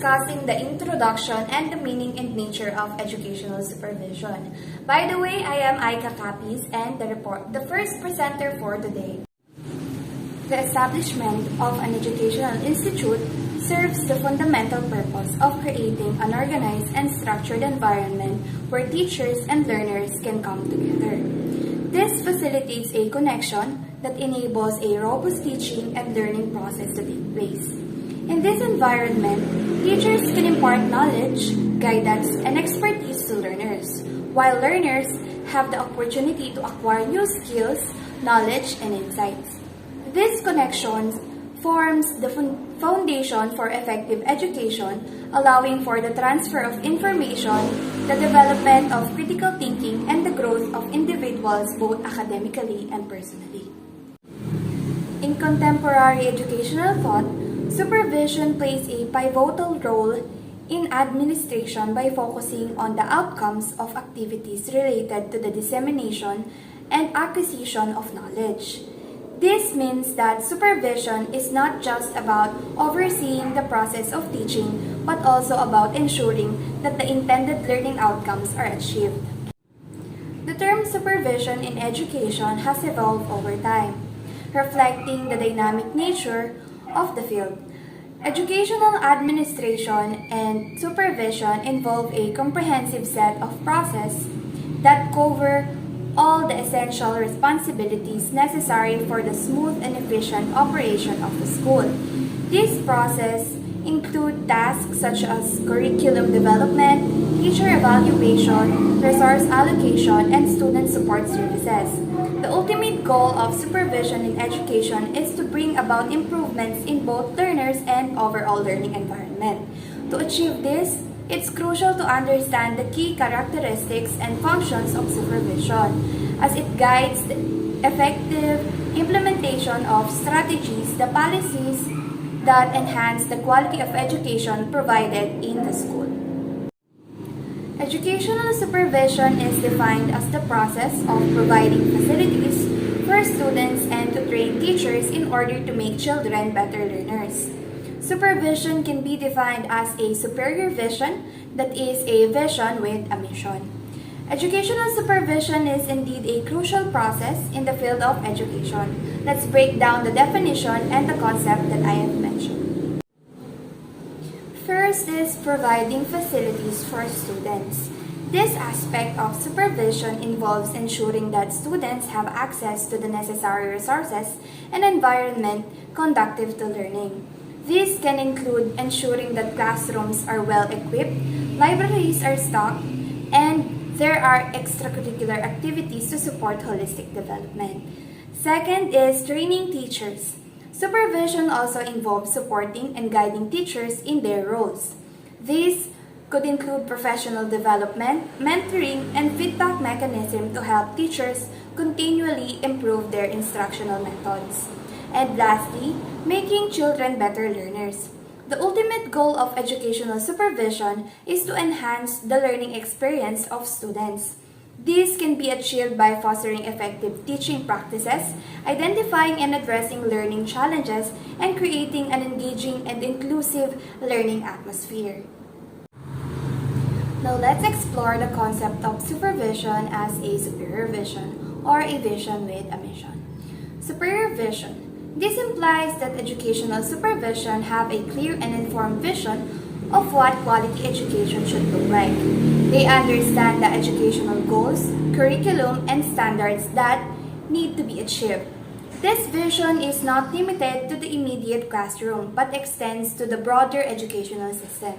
discussing the introduction and the meaning and nature of educational supervision. By the way, I am Aika Capiz and the first presenter for today. The establishment of an educational institute serves the fundamental purpose of creating an organized and structured environment where teachers and learners can come together. This facilitates a connection that enables a robust teaching and learning process to take place. In this environment, teachers can impart knowledge, guidance, and expertise to learners, while learners have the opportunity to acquire new skills, knowledge, and insights. This connection forms the foundation for effective education, allowing for the transfer of information, the development of critical thinking, and the growth of individuals both academically and personally. In contemporary educational thought, supervision plays a pivotal role in administration by focusing on the outcomes of activities related to the dissemination and acquisition of knowledge. This means that supervision is not just about overseeing the process of teaching, but also about ensuring that the intended learning outcomes are achieved. The term supervision in education has evolved over time, reflecting the dynamic nature of the field. Educational administration and supervision involve a comprehensive set of processes that cover all the essential responsibilities necessary for the smooth and efficient operation of the school. These processes include tasks such as curriculum development, teacher evaluation, resource allocation, and student support services. The ultimate goal of supervision in education is to bring about improvements in both learners and overall learning environment. To achieve this, it's crucial to understand the key characteristics and functions of supervision, as it guides the effective implementation of strategies, the policies that enhance the quality of education provided in the school. Educational supervision is defined as the process of providing facilities for students and to train teachers in order to make children better learners. Supervision can be defined as a superior vision, that is, a vision with a mission. Educational supervision is indeed a crucial process in the field of education. Let's break down the definition and the concept that I have mentioned. First is providing facilities for students. This aspect of supervision involves ensuring that students have access to the necessary resources and environment conducive to learning. This can include ensuring that classrooms are well equipped, libraries are stocked, and there are extracurricular activities to support holistic development. Second is training teachers. Supervision also involves supporting and guiding teachers in their roles. These could include professional development, mentoring, and feedback mechanism to help teachers continually improve their instructional methods. And lastly, making children better learners. The ultimate goal of educational supervision is to enhance the learning experience of students. This can be achieved by fostering effective teaching practices, identifying and addressing learning challenges, and creating an engaging and inclusive learning atmosphere. Now let's explore the concept of supervision as a superior vision or a vision with a mission. Superior vision. This implies that educational supervision have a clear and informed vision of what quality education should look like. They understand the educational goals, curriculum, and standards that need to be achieved. This vision is not limited to the immediate classroom but extends to the broader educational system.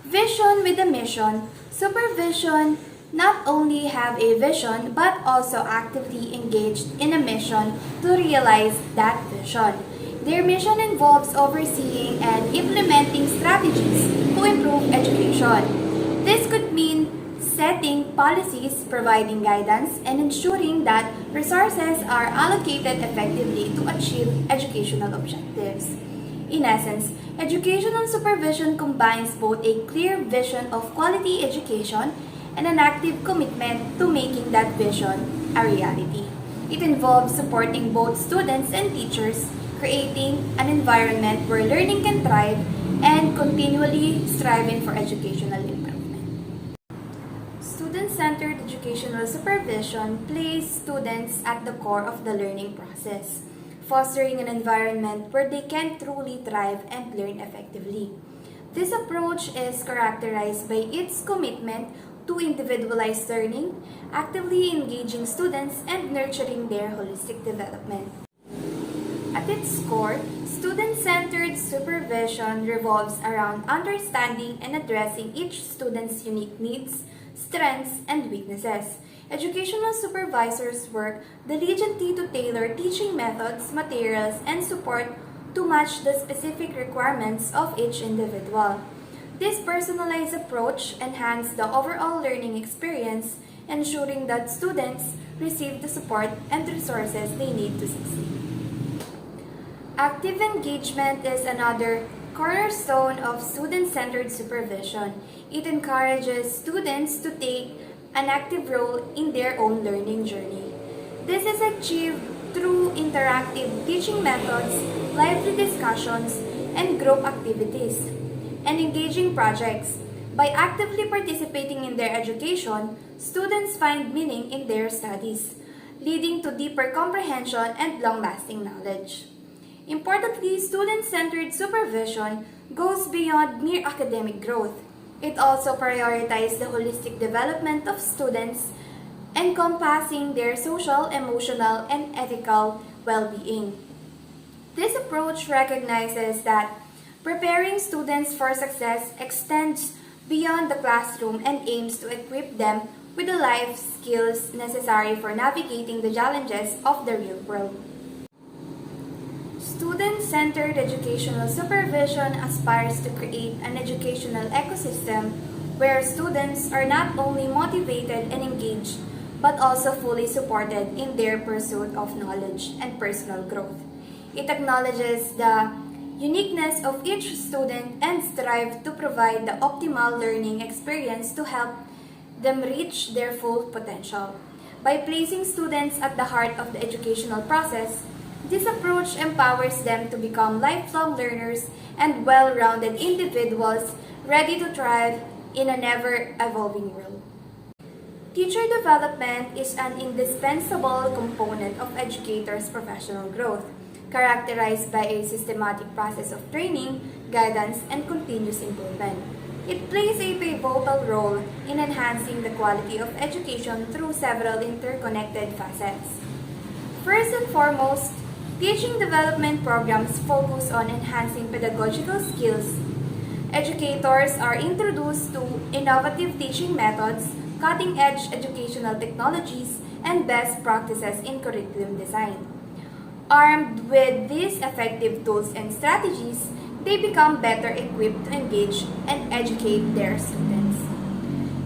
Vision with a mission. Supervision not only have a vision but also actively engaged in a mission to realize that vision. Their mission involves overseeing and implementing strategies to improve education. This could mean setting policies, providing guidance, and ensuring that resources are allocated effectively to achieve educational objectives. In essence, educational supervision combines both a clear vision of quality education and an active commitment to making that vision a reality. It involves supporting both students and teachers, creating an environment where learning can thrive, and continually striving for educational improvement. Student-centered educational supervision places students at the core of the learning process, fostering an environment where they can truly thrive and learn effectively. This approach is characterized by its commitment to individualized learning, actively engaging students, and nurturing their holistic development. At its core, student-centered supervision revolves around understanding and addressing each student's unique needs, strengths, and weaknesses. Educational supervisors work diligently to tailor teaching methods, materials, and support to match the specific requirements of each individual. This personalized approach enhances the overall learning experience, ensuring that students receive the support and resources they need to succeed. Active engagement is another cornerstone of student-centered supervision. It encourages students to take an active role in their own learning journey. This is achieved through interactive teaching methods, lively discussions, and group activities, and engaging projects. By actively participating in their education, students find meaning in their studies, leading to deeper comprehension and long-lasting knowledge. Importantly, student-centered supervision goes beyond mere academic growth. It also prioritizes the holistic development of students, encompassing their social, emotional, and ethical well-being. This approach recognizes that preparing students for success extends beyond the classroom and aims to equip them with the life skills necessary for navigating the challenges of the real world. Student-centered educational supervision aspires to create an educational ecosystem where students are not only motivated and engaged, but also fully supported in their pursuit of knowledge and personal growth. It acknowledges the uniqueness of each student and strives to provide the optimal learning experience to help them reach their full potential. By placing students at the heart of the educational process, this approach empowers them to become lifelong learners and well-rounded individuals ready to thrive in an ever-evolving world. Teacher development is an indispensable component of educators' professional growth, characterized by a systematic process of training, guidance, and continuous improvement. It plays a pivotal role in enhancing the quality of education through several interconnected facets. First and foremost, teaching development programs focus on enhancing pedagogical skills. Educators are introduced to innovative teaching methods, cutting-edge educational technologies, and best practices in curriculum design. Armed with these effective tools and strategies, they become better equipped to engage and educate their students.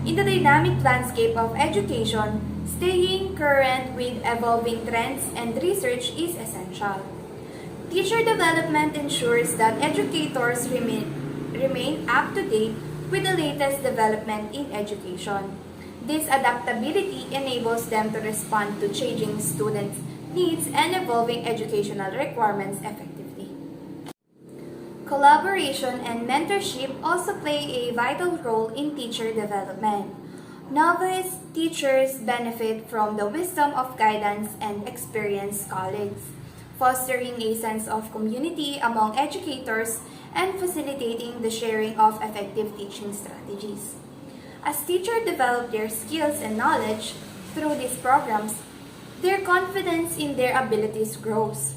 In the dynamic landscape of education, staying current with evolving trends and research is essential. Teacher development ensures that educators remain up to date with the latest development in education. This adaptability enables them to respond to changing students' needs and evolving educational requirements effectively. Collaboration and mentorship also play a vital role in teacher development. Novice teachers benefit from the wisdom of guidance and experienced colleagues, fostering a sense of community among educators and facilitating the sharing of effective teaching strategies. As teachers develop their skills and knowledge through these programs, their confidence in their abilities grows.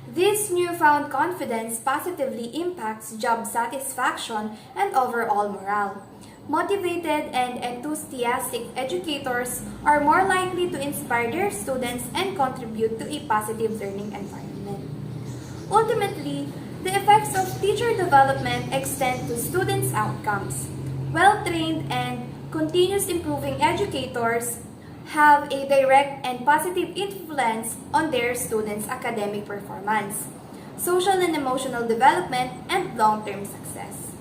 This newfound confidence positively impacts job satisfaction and overall morale. Motivated and enthusiastic educators are more likely to inspire their students and contribute to a positive learning environment. Ultimately, the effects of teacher development extend to students' outcomes. Well-trained and continuous improving educators have a direct and positive influence on their students' academic performance, social and emotional development, and long-term success.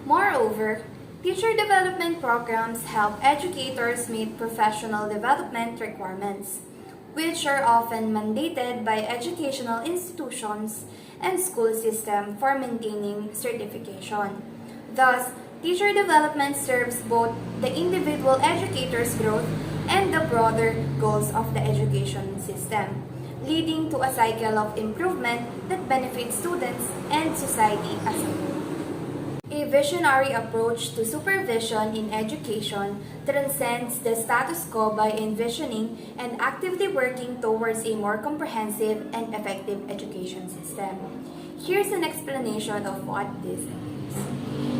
Moreover, teacher development programs help educators meet professional development requirements, which are often mandated by educational institutions and school system for maintaining certification. Thus, teacher development serves both the individual educator's growth and the broader goals of the education system, leading to a cycle of improvement that benefits students and society as a whole. A visionary approach to supervision in education transcends the status quo by envisioning and actively working towards a more comprehensive and effective education system. Here's an explanation of what this means.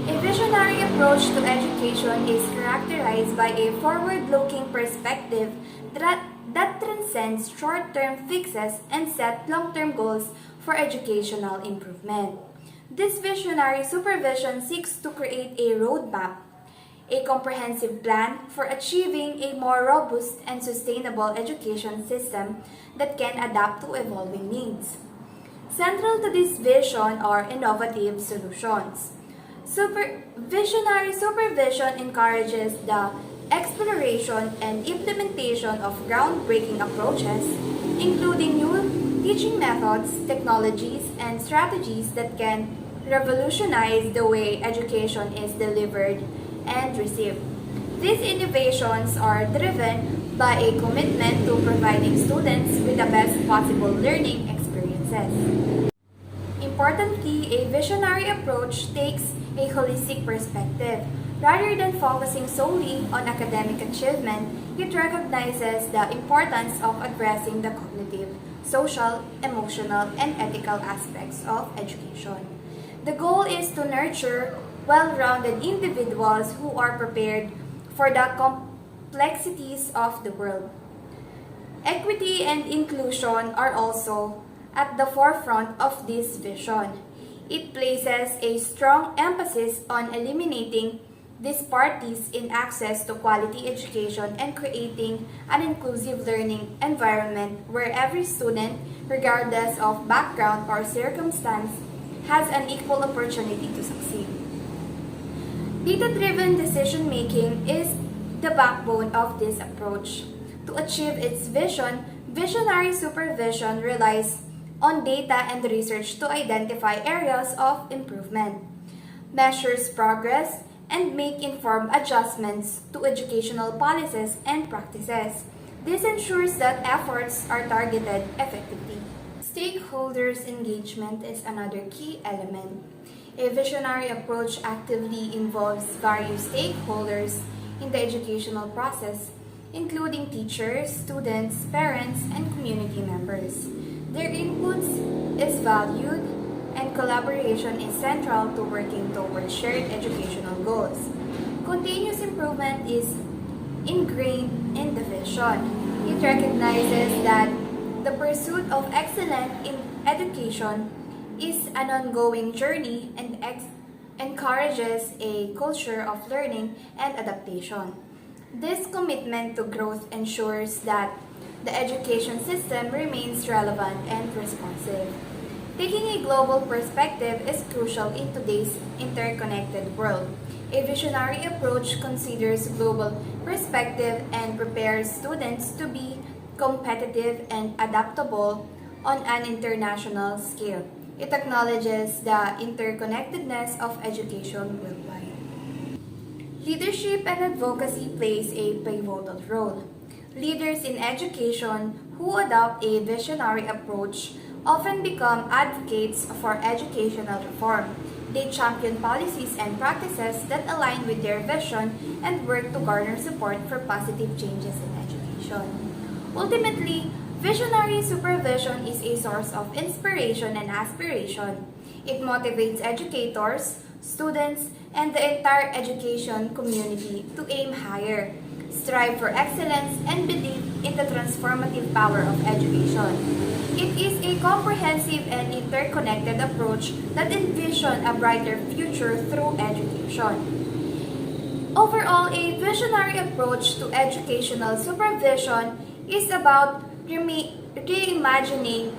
A visionary approach to education is characterized by a forward-looking perspective that transcends short-term fixes and set long-term goals for educational improvement. This visionary supervision seeks to create a roadmap, a comprehensive plan for achieving a more robust and sustainable education system that can adapt to evolving needs. Central to this vision are innovative solutions. Visionary supervision encourages the exploration and implementation of groundbreaking approaches, including new teaching methods, technologies, and strategies that can revolutionize the way education is delivered and received. These innovations are driven by a commitment to providing students with the best possible learning experiences. Importantly, a visionary approach takes a holistic perspective. Rather than focusing solely on academic achievement, it recognizes the importance of addressing the cognitive, social, emotional, and ethical aspects of education. The goal is to nurture well-rounded individuals who are prepared for the complexities of the world. Equity and inclusion are also at the forefront of this vision. It places a strong emphasis on eliminating disparities in access to quality education and creating an inclusive learning environment where every student, regardless of background or circumstance, has an equal opportunity to succeed. Data-driven decision-making is the backbone of this approach. To achieve its vision, visionary supervision relies on data and research to identify areas of improvement, measures progress, and make informed adjustments to educational policies and practices. This ensures that efforts are targeted effectively. Stakeholders' engagement is another key element. A visionary approach actively involves various stakeholders in the educational process, including teachers, students, parents, and community members. Their input is valued, and collaboration is central to working towards shared educational goals. Continuous improvement is ingrained in the vision. It recognizes that the pursuit of excellence in education is an ongoing journey and encourages a culture of learning and adaptation. This commitment to growth ensures that the education system remains relevant and responsive. Taking a global perspective is crucial in today's interconnected world. A visionary approach considers global perspective and prepares students to be competitive and adaptable on an international scale. It acknowledges the interconnectedness of education worldwide. Leadership and advocacy plays a pivotal role. Leaders in education who adopt a visionary approach often become advocates for educational reform. They champion policies and practices that align with their vision and work to garner support for positive changes in education. Ultimately, visionary supervision is a source of inspiration and aspiration. It motivates educators, students, and the entire education community to aim higher, strive for excellence, and believe in the transformative power of education. It is a comprehensive and interconnected approach that envisions a brighter future through education. Overall, a visionary approach to educational supervision is about reimagining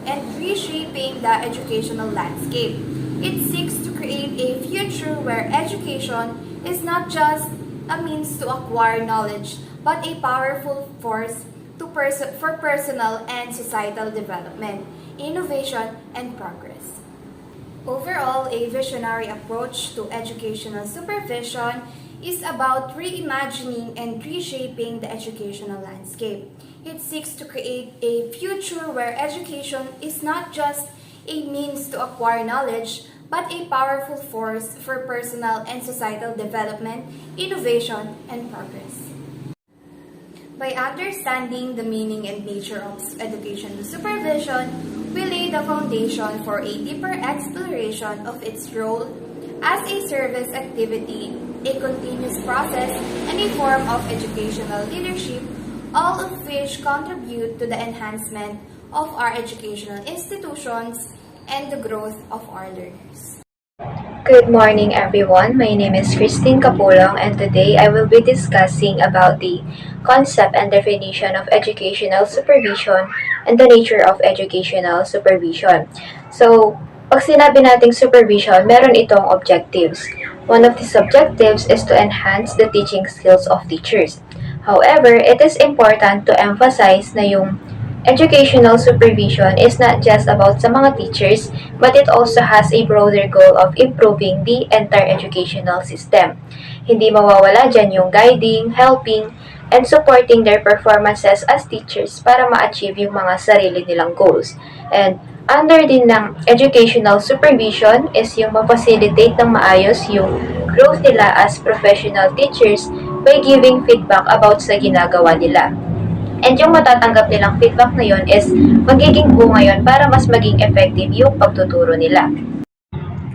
and reshaping the educational landscape. It seeks to create a future where education is not just a means to acquire knowledge, but a powerful force for personal and societal development. innovation, and progress. Overall, a visionary approach to educational supervision is about reimagining and reshaping the educational landscape. It seeks to create a future where education is not just a means to acquire knowledge, but a powerful force for personal and societal development, innovation, and progress. By understanding the meaning and nature of educational supervision, we lay the foundation for a deeper exploration of its role as a service activity, a continuous process, and a form of educational leadership, all of which contribute to the enhancement of our educational institutions and the growth of our learners. Good morning everyone. My name is Christine Capulong and today I will be discussing about the concept and definition of educational supervision and the nature of educational supervision. So, pag sinabi nating supervision, meron itong objectives. One of these objectives is to enhance the teaching skills of teachers. However, it is important to emphasize na yung educational supervision is not just about sa mga teachers, but it also has a broader goal of improving the entire educational system. Hindi mawawala dyan yung guiding, helping, and supporting their performances as teachers para ma-achieve yung mga sarili nilang goals. And under din ng educational supervision is yung ma-facilitate ng maayos yung growth nila as professional teachers by giving feedback about sa ginagawa nila. And yung matatanggap nilang feedback na yun is magiging bunga yun para mas maging effective yung pagtuturo nila.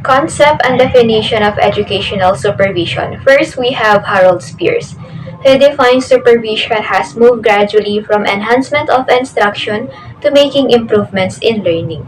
Concept and definition of educational supervision. First, we have Harold Spears. He defines supervision has moved gradually from enhancement of instruction to making improvements in learning.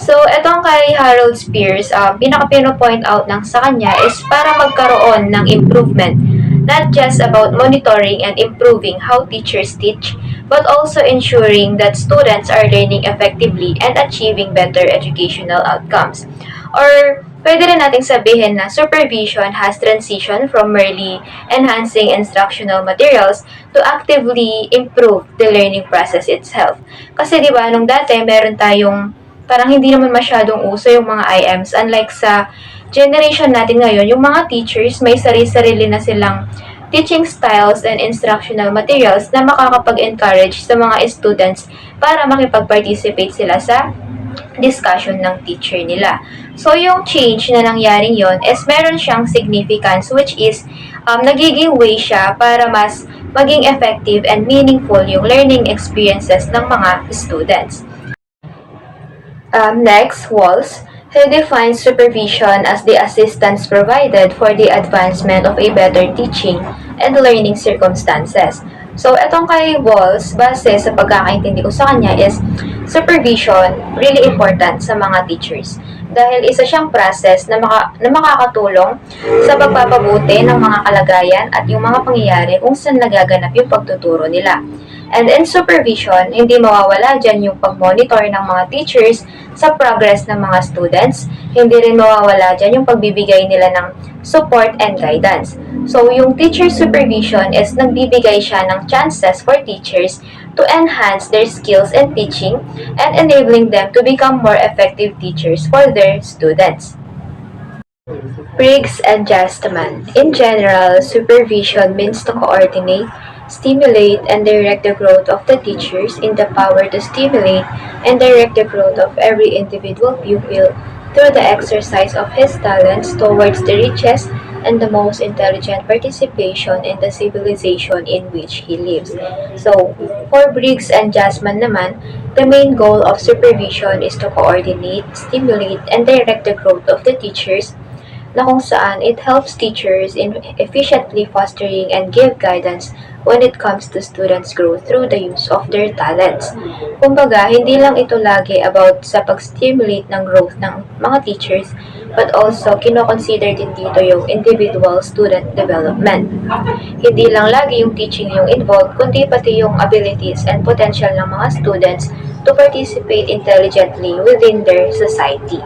So, etong kay Harold Spears, pinaka-pino-point out ng sa kanya is para magkaroon ng improvement, not just about monitoring and improving how teachers teach, but also ensuring that students are learning effectively and achieving better educational outcomes. Or, pwede rin nating sabihin na supervision has transitioned from merely enhancing instructional materials to actively improve the learning process itself. Kasi di ba nung dati meron tayong parang hindi naman masyadong uso yung mga IMs. Unlike sa generation natin ngayon, yung mga teachers may sarili-sarili na silang teaching styles and instructional materials na makakapag-encourage sa mga students para makipag-participate sila sa discussion ng teacher nila. So, yung change na nangyaring yon is meron siyang significance which is nagiging way siya para mas maging effective and meaningful yung learning experiences ng mga students. Next, Walls. He defines supervision as the assistance provided for the advancement of a better teaching and learning circumstances. So, etong kay Walls, base sa pagkakaintindi ko sa kanya is supervision really important sa mga teachers. Dahil isa siyang process na makakatulong sa pagpapabuti ng mga kalagayan at yung mga pangyayari kung saan nagaganap yung pagtuturo nila. And in supervision, hindi mawawala dyan yung pag-monitor ng mga teachers sa progress ng mga students. Hindi rin mawawala dyan yung pagbibigay nila ng support and guidance. So, yung teacher supervision is nagbibigay siya ng chances for teachers to enhance their skills in teaching and enabling them to become more effective teachers for their students. Briggs and Justman. In general, supervision means to coordinate, stimulate, and direct the growth of the teachers in the power to stimulate and direct the growth of every individual pupil through the exercise of his talents towards the richest and the most intelligent participation in the civilization in which he lives. So, for Briggs and Jasmine naman, the main goal of supervision is to coordinate, stimulate, and direct the growth of the teachers na kung saan it helps teachers in efficiently fostering and give guidance when it comes to students' growth through the use of their talents. Kumbaga, hindi lang ito lagi about sa pag-stimulate ng growth ng mga teachers, but also kino-consider din dito yung individual student development. Hindi lang lagi yung teaching yung involved, kundi pati yung abilities and potential ng mga students to participate intelligently within their society.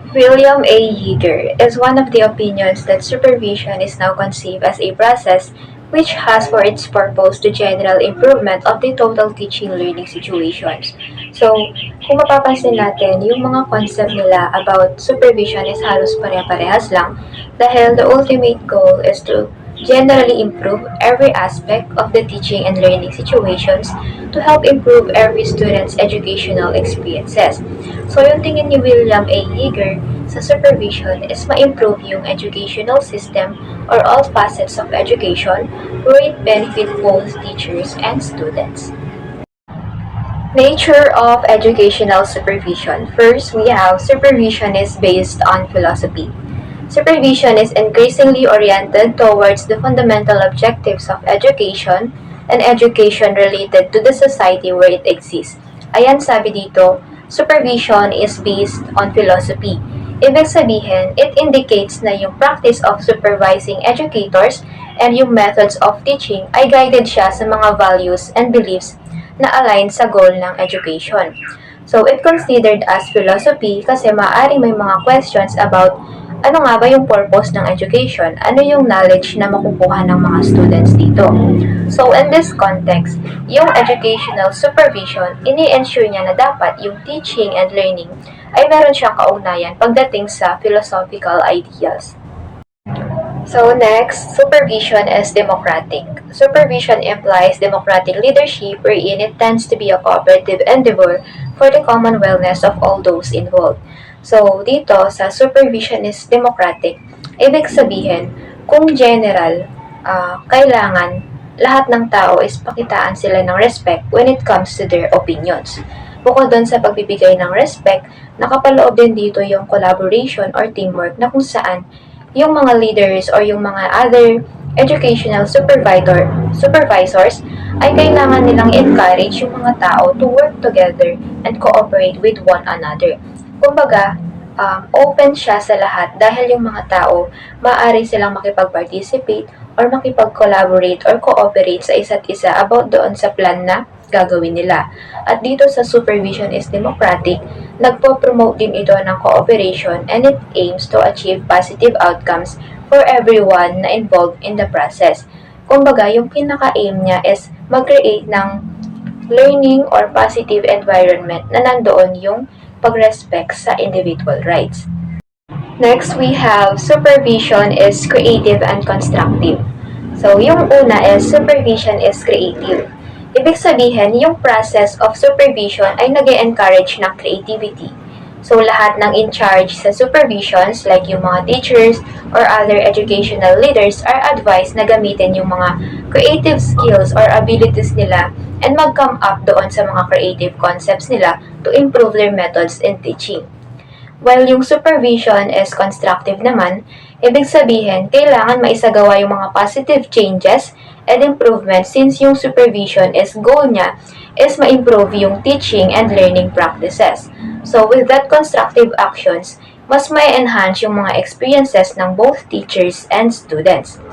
William A. Yeager is one of the opinions that supervision is now conceived as a process which has for its purpose the general improvement of the total teaching learning situations. So, kung mapapansin natin, yung mga concept nila about supervision is halos pare-parehas lang dahil the ultimate goal is to generally improve every aspect of the teaching and learning situations to help improve every student's educational experiences. So, yung tingin ni William A. Yeager sa supervision is ma-improve yung educational system or all facets of education where it benefit both teachers and students. Nature of educational supervision. First, we have supervision is based on philosophy. Supervision is increasingly oriented towards the fundamental objectives of education and education related to the society where it exists. Ayan, sabi dito, supervision is based on philosophy. Ibig sabihin, it indicates na yung practice of supervising educators and yung methods of teaching ay guided siya sa mga values and beliefs na align sa goal ng education. So, it considered as philosophy kasi maaaring may mga questions about ano nga ba yung purpose ng education? Ano yung knowledge na makukuha ng mga students dito? So, in this context, yung educational supervision, ini-ensure niya na dapat yung teaching and learning ay meron siyang kaugnayan pagdating sa philosophical ideals. So next, supervision is democratic. Supervision implies democratic leadership wherein it tends to be a cooperative endeavor for the common wellness of all those involved. So dito sa supervision is democratic, ibig sabihin kung general, kailangan lahat ng tao is pakitaan sila ng respect when it comes to their opinions. Bukod doon sa pagbibigay ng respect, nakapaloob din dito yung collaboration or teamwork na kung saan yung mga leaders or yung mga other educational supervisors ay kailangan nilang encourage yung mga tao to work together and cooperate with one another. Kumbaga, open siya sa lahat dahil yung mga tao maaari silang makipag-participate or makipag-collaborate or cooperate sa isa't isa about doon sa plan na gagawin nila. At dito sa supervision is democratic, nagpo-promote din ito ng cooperation and it aims to achieve positive outcomes for everyone na involved in the process. Kumbaga, yung pinaka-aim niya is mag-create ng learning or positive environment na nandoon yung pag-respect sa individual rights. Next, we have supervision is creative and constructive. So, yung una is supervision is creative. Ibig sabihin, yung process of supervision ay nag-encourage ng creativity. So, lahat ng in-charge sa supervisions, like yung mga teachers or other educational leaders, are advised na gamitin yung mga creative skills or abilities nila and mag-come up doon sa mga creative concepts nila to improve their methods in teaching. While yung supervision is constructive naman, ibig sabihin, kailangan maisagawa yung mga positive changes and improvements since yung supervision is goal niya is ma-improve yung teaching and learning practices. So with that constructive actions, mas may enhance yung mga experiences ng both teachers and students.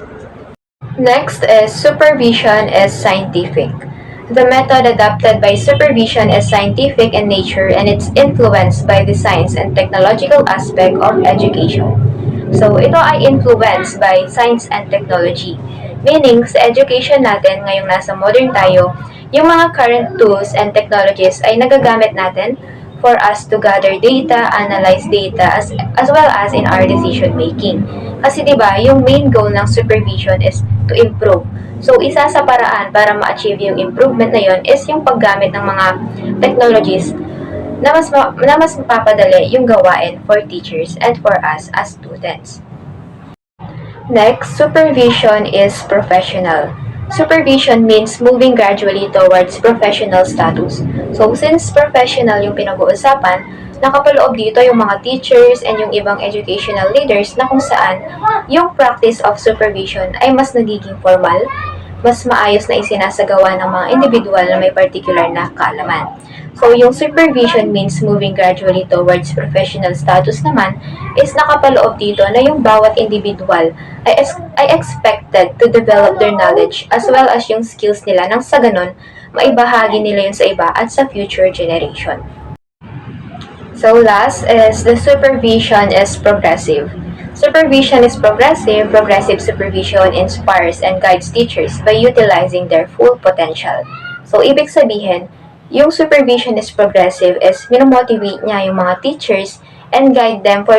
Next is supervision is scientific. The method adopted by supervision is scientific in nature and it's influenced by the science and technological aspect of education. So, ito ay influenced by science and technology. Meaning, sa education natin, ngayong nasa modern tayo, yung mga current tools and technologies ay nagagamit natin for us to gather data, analyze data, as well as in our decision making. Kasi diba, yung main goal ng supervision is to improve. So, isa sa paraan para ma-achieve yung improvement na yun is yung paggamit ng mga technologies na mas mapapadali yung gawain for teachers and for us as students. Next, supervision is professional. Supervision means moving gradually towards professional status. So, since professional yung pinag-uusapan, nakapaloob dito yung mga teachers and yung ibang educational leaders na kung saan yung practice of supervision ay mas nagiging formal, mas maayos na isinasagawa ng mga individual na may particular na kaalaman. So, yung supervision means moving gradually towards professional status naman is nakapaloob dito na yung bawat individual ay expected to develop their knowledge as well as yung skills nila nang sa ganun, maibahagi nila yun sa iba at sa future generation. So last is the supervision is progressive. Supervision is progressive. Progressive supervision inspires and guides teachers by utilizing their full potential. So ibig sabihin, Yung supervision is progressive is minomotivate niya yung mga teachers and guide them for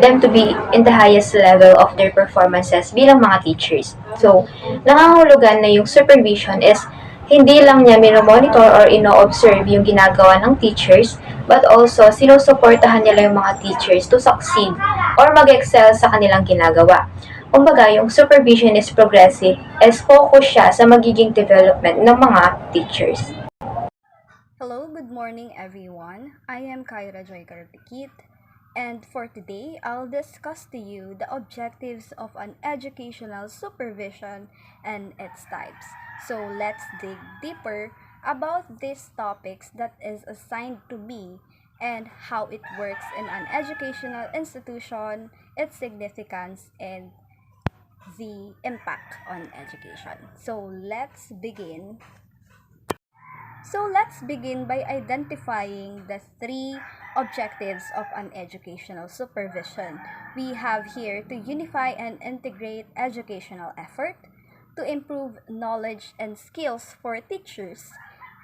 them to be in the highest level of their performances bilang mga teachers. So, nangangahulugan na yung supervision is hindi lang niya minomonitor or ino-observe yung ginagawa ng teachers, but also sinusuportahan nila yung mga teachers to succeed or mag-excel sa kanilang ginagawa. Kumbaga, yung supervision is progressive, is focus siya sa magiging development ng mga teachers. Hello, good morning everyone. I am Kyra Joy Karapikit, and for today, I'll discuss to you the objectives of an educational supervision and its types. So let's dig deeper about these topics that is assigned to me and how it works in an educational institution, its significance, and the impact on education. So let's begin by identifying the three objectives of an educational supervision. We have here to unify and integrate educational effort, to improve knowledge and skills for teachers,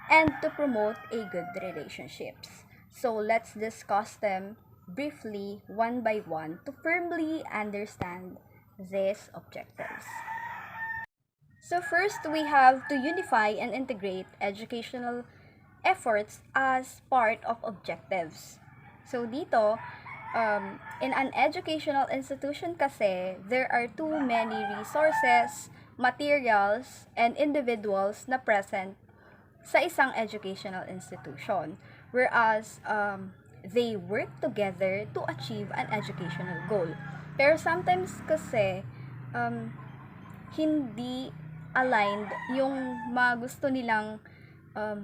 and to promote a good relationships. So let's discuss them briefly one by one to firmly understand these objectives. So first, we have to unify and integrate educational efforts as part of objectives. So dito, in an educational institution kasi, there are too many resources, materials, and individuals na present sa isang educational institution. Whereas, they work together to achieve an educational goal. Pero sometimes kasi, hindi aligned yung mga gusto nilang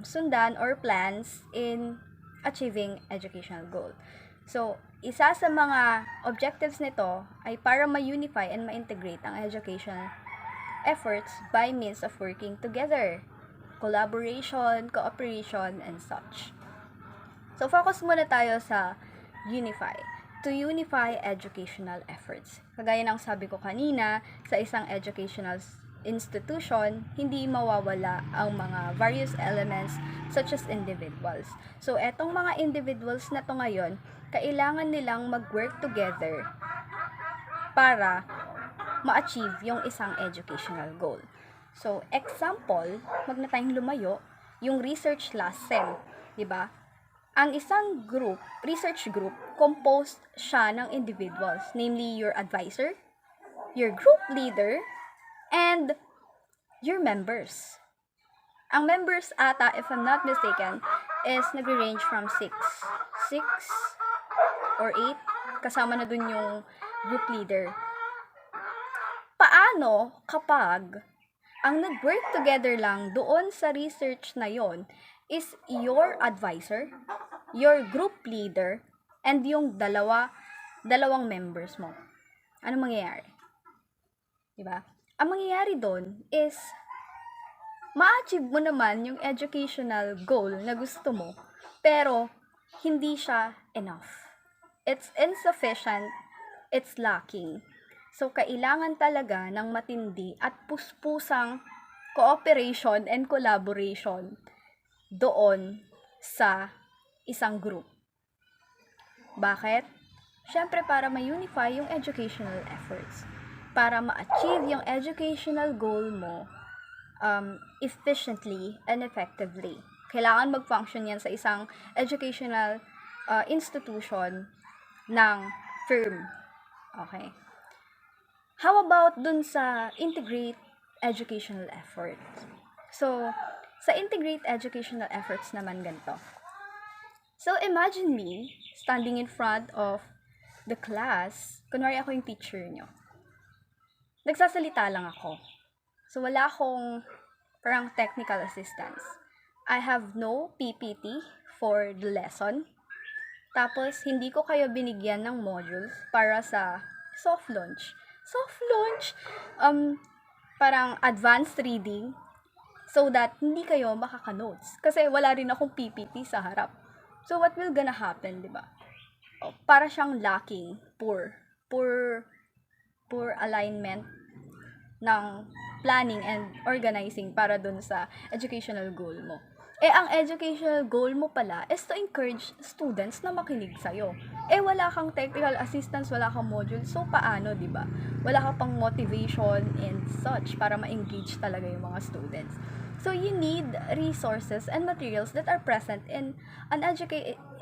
sundan or plans in achieving educational goal. So, isa sa mga objectives nito ay para ma-unify and ma-integrate ang educational efforts by means of working together, collaboration, cooperation, and such. So, focus muna tayo sa unify. To unify educational efforts. Kagaya ng sabi ko kanina, sa isang educational institution, hindi mawawala ang mga various elements such as individuals. So, etong mga individuals na to ngayon, kailangan nilang mag-work together para ma-achieve yung isang educational goal. So, example, wag na tayong lumayo, yung research last sem, di ba? Ang isang group, research group, composed siya ng individuals, namely your advisor, your group leader, and your members. Ang members ata, if I'm not mistaken, is nag-range from 6 or 8, kasama na dun yung group leader. Paano kapag ang nag-work together lang doon sa research na yon is your advisor, your group leader, and yung dalawang members mo? Ano mangyayari? Diba? Ang mangyayari doon is ma-achieve mo naman yung educational goal na gusto mo, pero hindi siya enough. It's insufficient, it's lacking. So, kailangan talaga ng matindi at puspusang cooperation and collaboration doon sa isang group. Bakit? Siyempre, para ma-unify yung educational efforts. Para ma-achieve yung educational goal mo efficiently and effectively. Kailangan mag-function yan sa isang educational institution ng firm. Okay? How about dun sa integrate educational effort? So, sa integrate educational efforts naman ganito. So, imagine me standing in front of the class. Kunwari ako yung teacher nyo. Nagsasalita lang ako. So, wala akong parang technical assistance. I have no PPT for the lesson. Tapos, hindi ko kayo binigyan ng modules para sa soft launch. Soft launch, parang advanced reading so that hindi kayo makaka-notes. Kasi wala rin akong PPT sa harap. So, what will gonna happen, di ba? Para siyang lacking, poor alignment ng planning and organizing para dun sa educational goal mo. Ang educational goal mo pala is to encourage students na makinig sa'yo. Wala kang technical assistance, wala kang module, so paano, di ba? Wala ka pang motivation and such para ma-engage talaga yung mga students. So, you need resources and materials that are present in an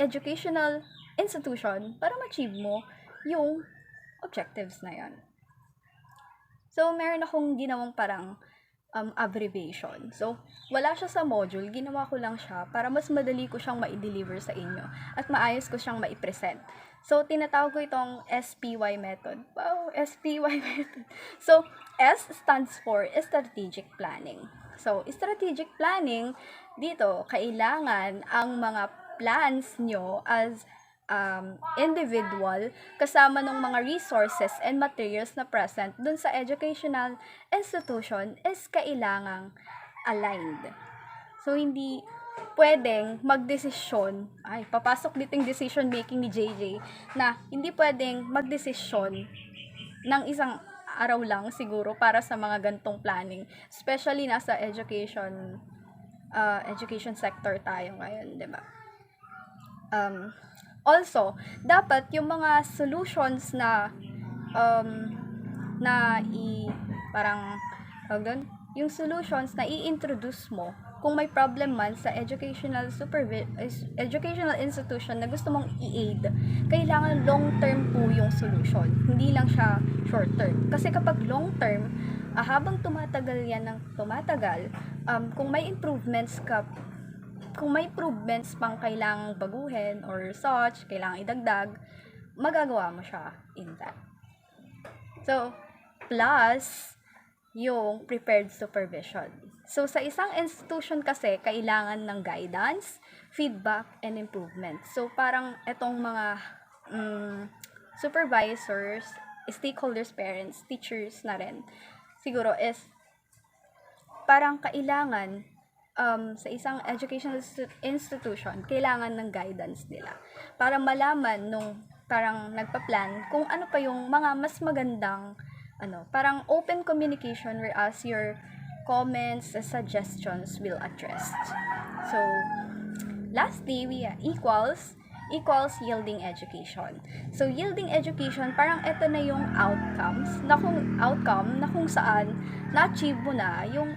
educational institution para ma-achieve mo yung objectives na yan. So, meron akong ginawang parang abbreviation. So, wala siya sa module, ginawa ko lang siya para mas madali ko siyang ma-deliver sa inyo at maayos ko siyang ma-present. So, tinatawag ko itong SPY method. Wow, SPY method. So, S stands for strategic planning. So, strategic planning, dito, kailangan ang mga plans nyo as individual kasama ng mga resources and materials na present dun sa educational institution is kailangang aligned. So, hindi pwedeng magdesisyon, papasok dito yung decision making ni JJ, na hindi pwedeng magdesisyon ng isang araw lang siguro para sa mga gantong planning. Especially nasa education sector tayo ngayon, di ba? Also, dapat yung mga solutions na yung solutions na i-introduce mo kung may problem man sa educational institution na gusto mong i-aid, kailangan long-term po yung solution. Hindi lang siya short-term. Kasi kapag long-term, habang tumatagal yan ng tumatagal, kung may improvements pang kailangang baguhin or such, kailangang idagdag, magagawa mo siya in that. So, plus, yung prepared supervision. So, sa isang institution kasi, kailangan ng guidance, feedback, and improvement. So, parang itong mga supervisors, stakeholders, parents, teachers na rin, siguro is parang kailangan sa isang educational institution, kailangan ng guidance nila para malaman nung parang nagpa-plan kung ano pa yung mga mas magandang parang open communication whereas your comments, suggestions will addressed. So, lastly, we equals yielding education. So, yielding education, parang ito na yung outcome na kung saan na-achieve mo na yung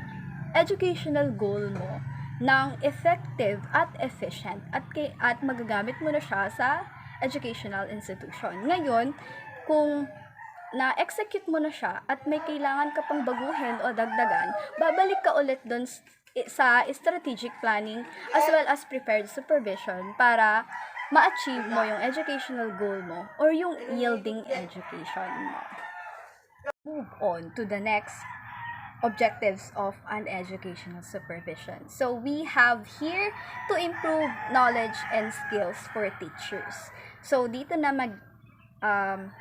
educational goal mo ng effective at efficient at magagamit mo na siya sa educational institution. Ngayon, kung na-execute mo na siya at may kailangan ka pang baguhin o dagdagan, babalik ka ulit dun sa strategic planning as well as prepared supervision para ma-achieve mo yung educational goal mo or yung yielding education mo. Move on to the next objectives of an educational supervision. So, we have here to improve knowledge and skills for teachers. So, dito na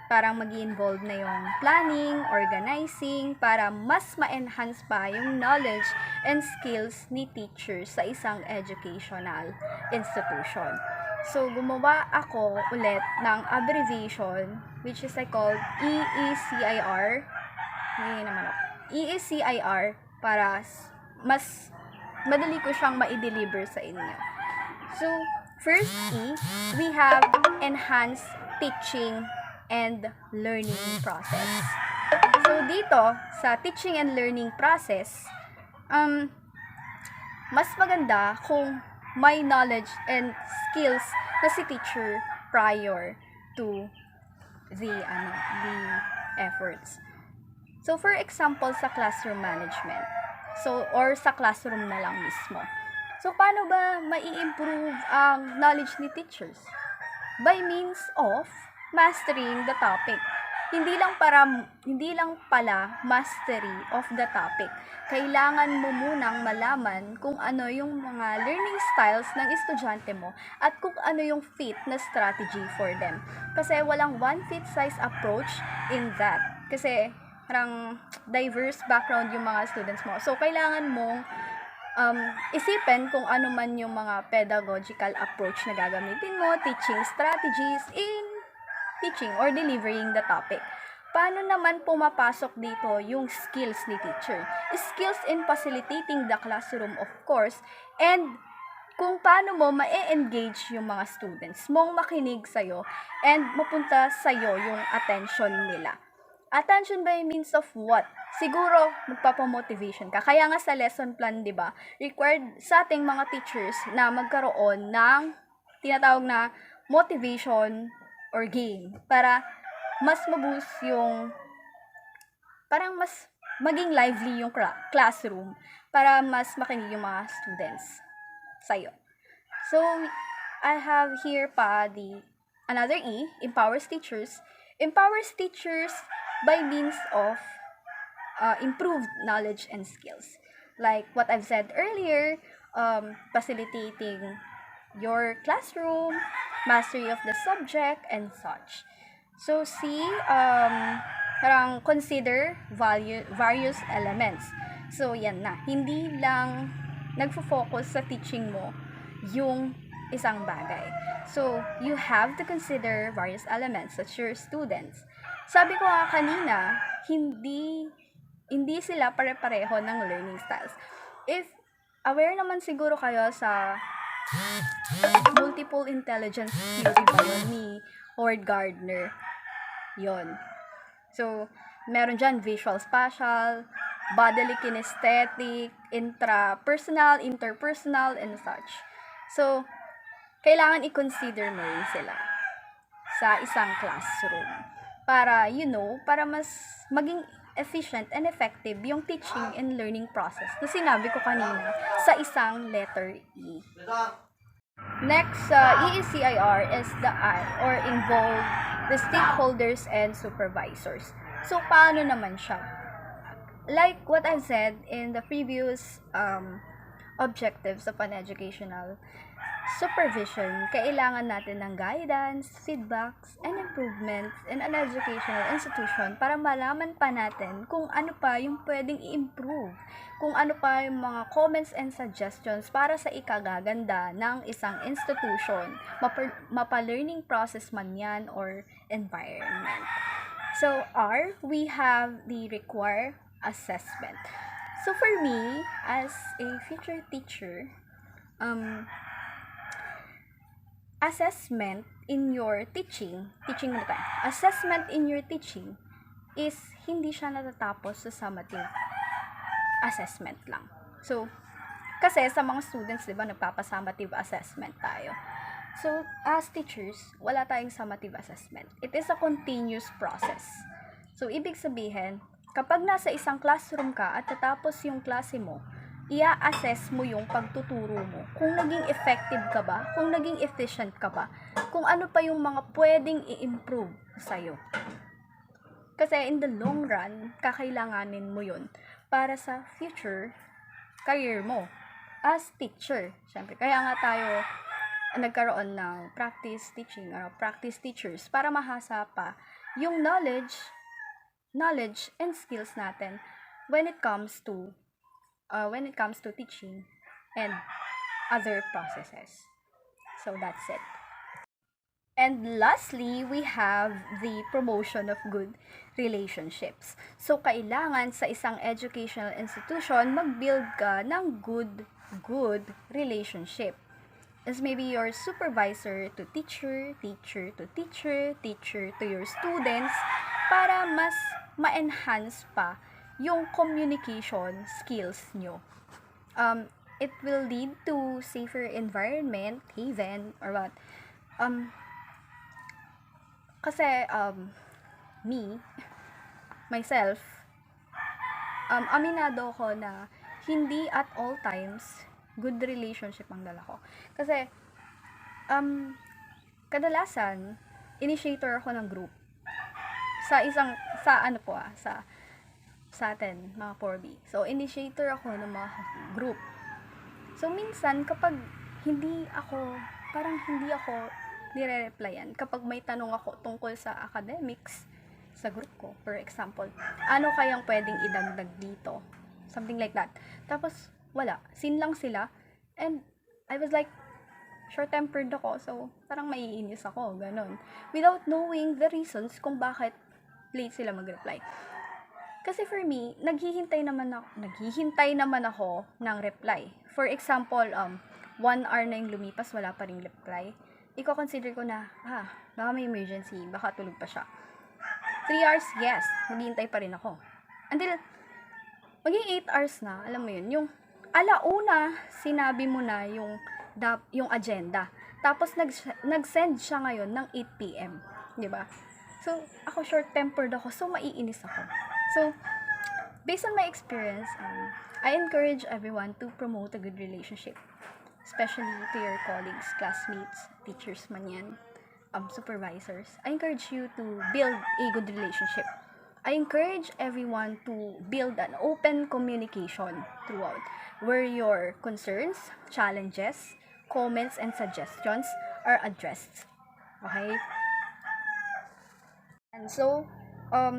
parang mag-involve na yung planning, organizing, para mas ma-enhance pa yung knowledge and skills ni teachers sa isang educational institution. So, gumawa ako ulit ng abbreviation, which is I called EECIR. EECIR para mas madali ko siyang ma-deliver sa inyo. So, first E, we have enhanced teaching and learning process. So, dito, sa teaching and learning process, mas maganda kung may knowledge and skills na si teacher prior to the efforts. So, for example, sa classroom management. So, or sa classroom na lang mismo. So, paano ba mai-improve ang knowledge ni teachers? By means of mastering the topic. Hindi lang pala mastery of the topic. Kailangan mo munang malaman kung ano yung mga learning styles ng estudyante mo at kung ano yung fit na strategy for them. Kasi walang one fit size approach in that. Kasi parang diverse background yung mga students mo. So, kailangan mong isipin kung ano man yung mga pedagogical approach na gagamitin mo, teaching strategies in teaching or delivering the topic. Paano naman pumapasok dito yung skills ni teacher? Skills in facilitating the classroom, of course, and kung paano mo ma-engage yung mga students mong makinig sa'yo and mapunta sa'yo yung attention nila. Attention by means of what? Siguro, magpapamotivation ka. Kaya nga sa lesson plan, di ba, required sa ating mga teachers na magkaroon ng tinatawag na motivation or game para mas maboost yung, parang mas maging lively yung classroom para mas makinig yung mga students sa'yo. So, I have here pa another E, empowers teachers. Empowers teachers by means of improved knowledge and skills. Like what I've said earlier, facilitating your classroom, mastery of the subject, and such. So, C, parang consider various elements. So, yan na. Hindi lang nagfo-focus sa teaching mo yung isang bagay. So, you have to consider various elements such as your students. Sabi ko nga kanina, hindi sila pare-pareho ng learning styles. If aware naman siguro kayo sa multiple intelligence theory ba yun ni Howard Gardner? Yon. So, meron dyan visual spatial, bodily kinesthetic, intrapersonal, interpersonal, and such. So, kailangan i-consider mo rin sila sa isang classroom para, para mas maging efficient and effective yung teaching and learning process na sinabi ko kanina sa isang letter E. Next, EECIR is the I, or involve the stakeholders and supervisors. So, paano naman siya? Like what I've said in the previous objectives of an educational supervision, kailangan natin ng guidance, feedbacks, and improvements in an educational institution para malaman pa natin kung ano pa yung pwedeng i-improve, kung ano pa yung mga comments and suggestions para sa ikagaganda ng isang institution, mapa-learning process man yan or environment. So, R, we have the require assessment. So, for me, as a future teacher, assessment in your teaching muna tayo. Assessment in your teaching is hindi siya natatapos sa summative assessment lang. So, kasi sa mga students, di ba, nagpapasummative assessment tayo. So, as teachers, wala tayong summative assessment. It is a continuous process. So, ibig sabihin, kapag nasa isang classroom ka at tatapos yung klase mo, i-assess mo yung pagtuturo mo. Kung naging effective ka ba, kung naging efficient ka ba, kung ano pa yung mga pwedeng i-improve sa'yo. Kasi in the long run, kakailanganin mo yun para sa future career mo as teacher. Siyempre, kaya nga tayo nagkaroon ng practice teaching or practice teachers para mahasa pa yung knowledge and skills natin when it comes to teaching and other processes. So that's it. And lastly, we have the promotion of good relationships. So kailangan sa isang educational institution mag-build ka ng good relationship. As maybe your supervisor to teacher, teacher to teacher, teacher to your students, para mas ma-enhance pa yung communication skills nyo. It will lead to safer environment, haven, or what. Kasi, myself, aminado ko na hindi at all times good relationship ang dala ko. Kasi, kadalasan, initiator ako ng group. Sa atin, mga 4B. So, initiator ako ng mga group. So, minsan, kapag hindi ako nire-replyan, kapag may tanong ako tungkol sa academics, sa group ko, for example, ano kayang pwedeng idagdag dito? Something like that. Tapos, wala. Sin lang sila. And, I was like, short-tempered ako. So, parang maiinis ako. Ganon. Without knowing the reasons kung bakit late sila mag-reply. Kasi for me, naghihintay naman ako ng reply. For example, 1 hour na yung lumipas, wala pa ring reply, i-consider ko na, baka may emergency, baka tulog pa siya. 3 hours, yes, maghihintay pa rin ako. Until, maging 8 hours na, alam mo yun, yung alauna, sinabi mo na yung agenda. Tapos, nag-send siya ngayon ng 8 p.m. Diba? So, ako short-tempered ako, so maiinis ako. So, based on my experience, I encourage everyone to promote a good relationship, especially to your colleagues, classmates, teachers man yan, supervisors. I encourage you to build a good relationship. I encourage everyone to build an open communication throughout, where your concerns, challenges, comments, and suggestions are addressed. Okay? And so,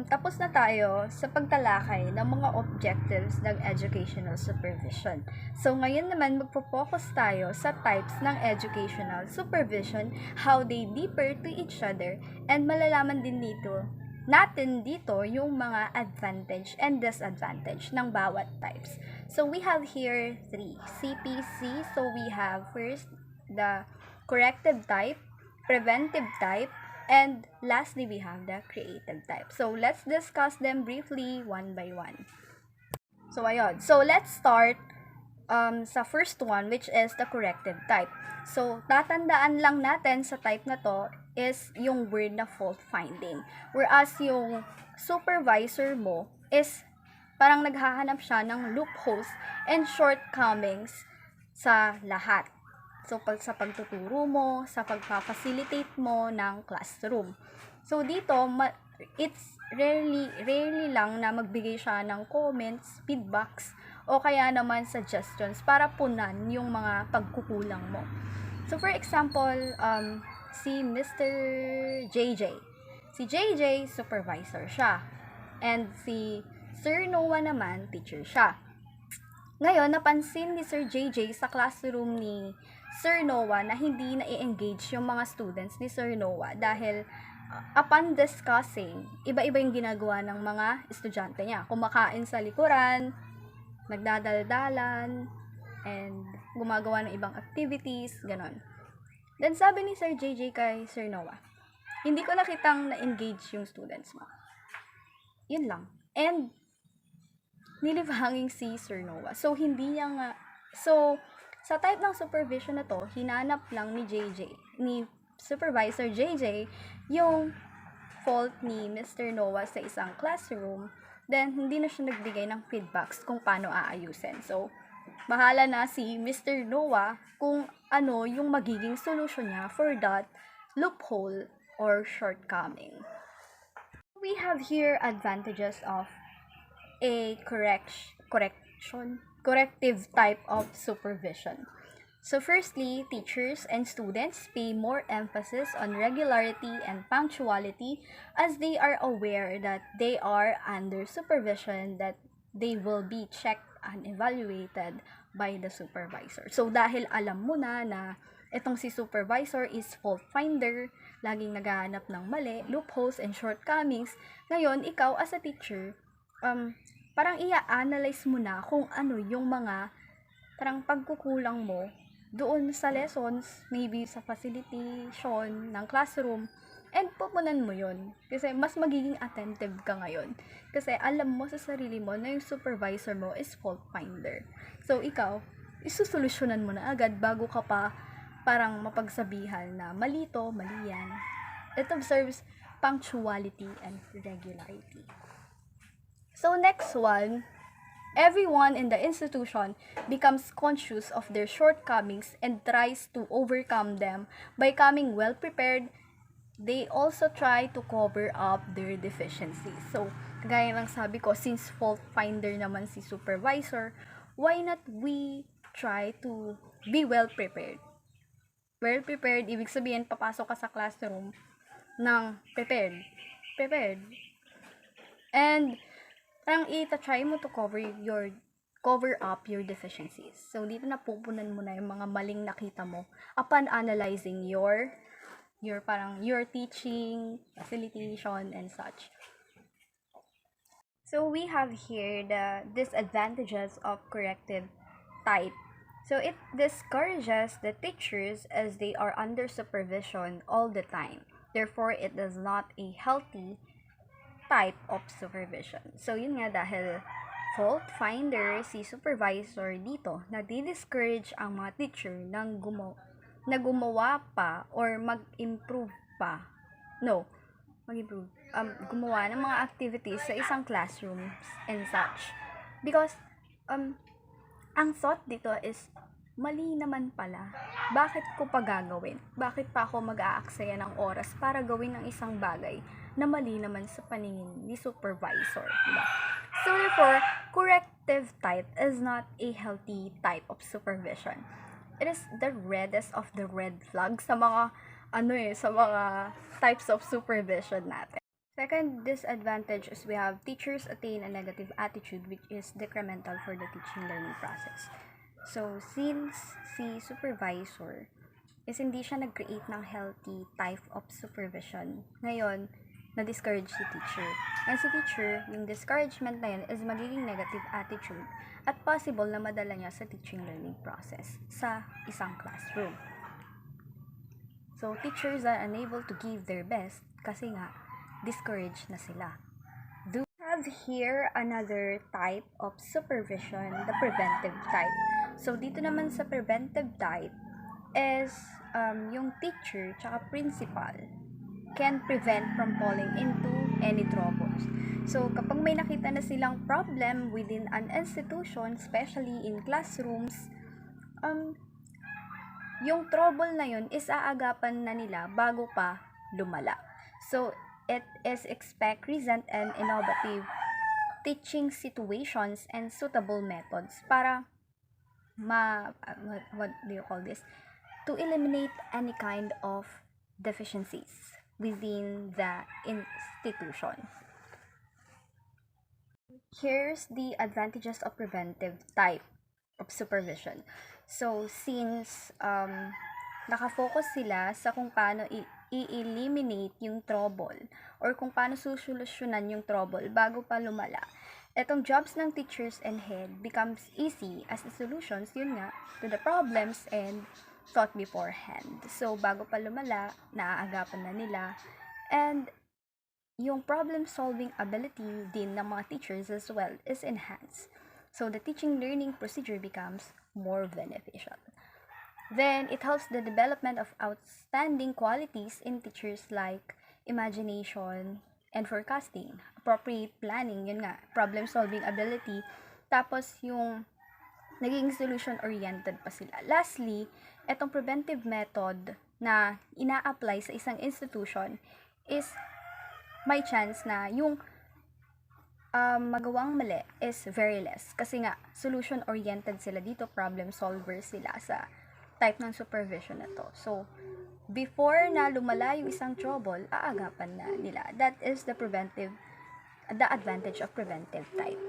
tapos na tayo sa pagtalakay ng mga objectives ng educational supervision. So, ngayon naman magpo-focus tayo sa types ng educational supervision, how they differ to each other, and malalaman din natin dito yung mga advantage and disadvantage ng bawat types. So, we have here 3 CPC. So, we have first the corrective type, preventive type, and lastly, we have the creative type. So, let's discuss them briefly one by one. So, ayun. So, let's start sa first one, which is the corrective type. So, tatandaan lang natin sa type na to is yung word na fault finding. Whereas, yung supervisor mo is parang naghahanap siya ng loopholes and shortcomings sa lahat. So, sa pagtuturo mo, sa pagpa-facilitate mo ng classroom. So, dito, it's rarely lang na magbigay siya ng comments, feedbacks, o kaya naman suggestions para punan yung mga pagkukulang mo. So, for example, si Mr. JJ. Si JJ, supervisor siya. And si Sir Noah naman, teacher siya. Ngayon, napansin ni Sir JJ sa classroom ni Sir Noah na hindi na-engage yung mga students ni Sir Noah dahil upon discussing, iba-iba yung ginagawa ng mga estudyante niya. Kumakain sa likuran, nagdadaldalan, and gumagawa ng ibang activities, ganon. Then sabi ni Sir JJ kay Sir Noah, hindi ko nakitang na-engage yung students mo. Yun lang. And nilibhanging si Sir Noah. So, hindi niya nga, sa type ng supervision na to, hinanap lang ni Supervisor JJ, yung fault ni Mr. Noah sa isang classroom, then hindi na siya nagbigay ng feedbacks kung paano aayusin. So, bahala na si Mr. Noah kung ano yung magiging solution niya for that loophole or shortcoming. We have here advantages of a corrective type of supervision. So firstly, teachers and students pay more emphasis on regularity and punctuality as they are aware that they are under supervision, that they will be checked and evaluated by the supervisor. So dahil alam mo na itong si supervisor is fault finder, laging naghahanap ng mali, loopholes, and shortcomings, ngayon ikaw as a teacher, parang i-analyze mo na kung ano yung mga parang pagkukulang mo doon sa lessons, maybe sa facilitation ng classroom, and pupunan mo yun. Kasi mas magiging attentive ka ngayon. Kasi alam mo sa sarili mo na yung supervisor mo is fault finder. So, ikaw, isusolusyonan mo na agad bago ka pa parang mapagsabihan na mali to, mali yan. It observes punctuality and regularity. So, next one, everyone in the institution becomes conscious of their shortcomings and tries to overcome them by coming well-prepared. They also try to cover up their deficiencies. So, kagaya ng sabi ko, since fault finder naman si supervisor, why not we try to be well-prepared? Well-prepared, ibig sabihin, papasok ka sa classroom ng prepared. And, parang try mo to cover up your deficiencies. So, dito na pupunan mo na yung mga maling nakita mo upon analyzing your teaching, facilitation, and such. So, we have here the disadvantages of corrective type So it discourages the teachers as they are under supervision all the time. Therefore, it is not a healthy type of supervision. So yun nga, dahil fault finder si supervisor dito, na di-discourage ang mga teacher na gumawa pa or mag-improve pa. No, mag-improve. Gumawa ng mga activities sa isang classroom and such. Because ang thought dito is, mali naman pala. Bakit ko pa gagawin? Bakit pa ako mag-aaksaya ng oras para gawin ng isang bagay na mali naman sa paningin ni supervisor? Diba? So therefore, corrective type is not a healthy type of supervision. It is the reddest of the red flags sa mga sa mga types of supervision natin. Second disadvantage is we have teachers attain a negative attitude which is detrimental for the teaching learning process. So, since si supervisor is hindi siya nag-create ng healthy type of supervision, ngayon, na-discourage si teacher. And si teacher, yung discouragement na yun is magiging negative attitude at possible na madala niya sa teaching learning process sa isang classroom. So, teachers are unable to give their best kasi nga, discouraged na sila. Do we have here another type of supervision, the preventive type. So, dito naman sa preventive type is yung teacher tsaka principal can prevent from falling into any troubles. So, kapag may nakita na silang problem within an institution, especially in classrooms, yung trouble na yun is aagapan na nila bago pa lumala. So, it is expect recent and innovative teaching situations and suitable methods para what do you call this? To eliminate any kind of deficiencies within the institution. Here's the advantages of preventive type of supervision. So, since nakafocus sila sa kung paano i-eliminate yung trouble or kung paano susolusyonan yung trouble bago pa lumala, etong jobs ng teachers and head becomes easy as the solutions, yun nga, to the problems and thought beforehand. So, bago pa lumala, naaagapan na nila. And yung problem-solving ability din ng mga teachers as well is enhanced. So, the teaching-learning procedure becomes more beneficial. Then, it helps the development of outstanding qualities in teachers like imagination and forecasting, appropriate planning, yun nga, problem-solving ability, tapos yung naging solution-oriented pa sila. Lastly, etong preventive method na ina-apply sa isang institution is may chance na yung magawang mali is very less. Kasi nga, solution-oriented sila dito, problem-solver sila sa type ng supervision na to. So, before na lumala yung isang trouble, aagapan na nila. That is the advantage of preventive type.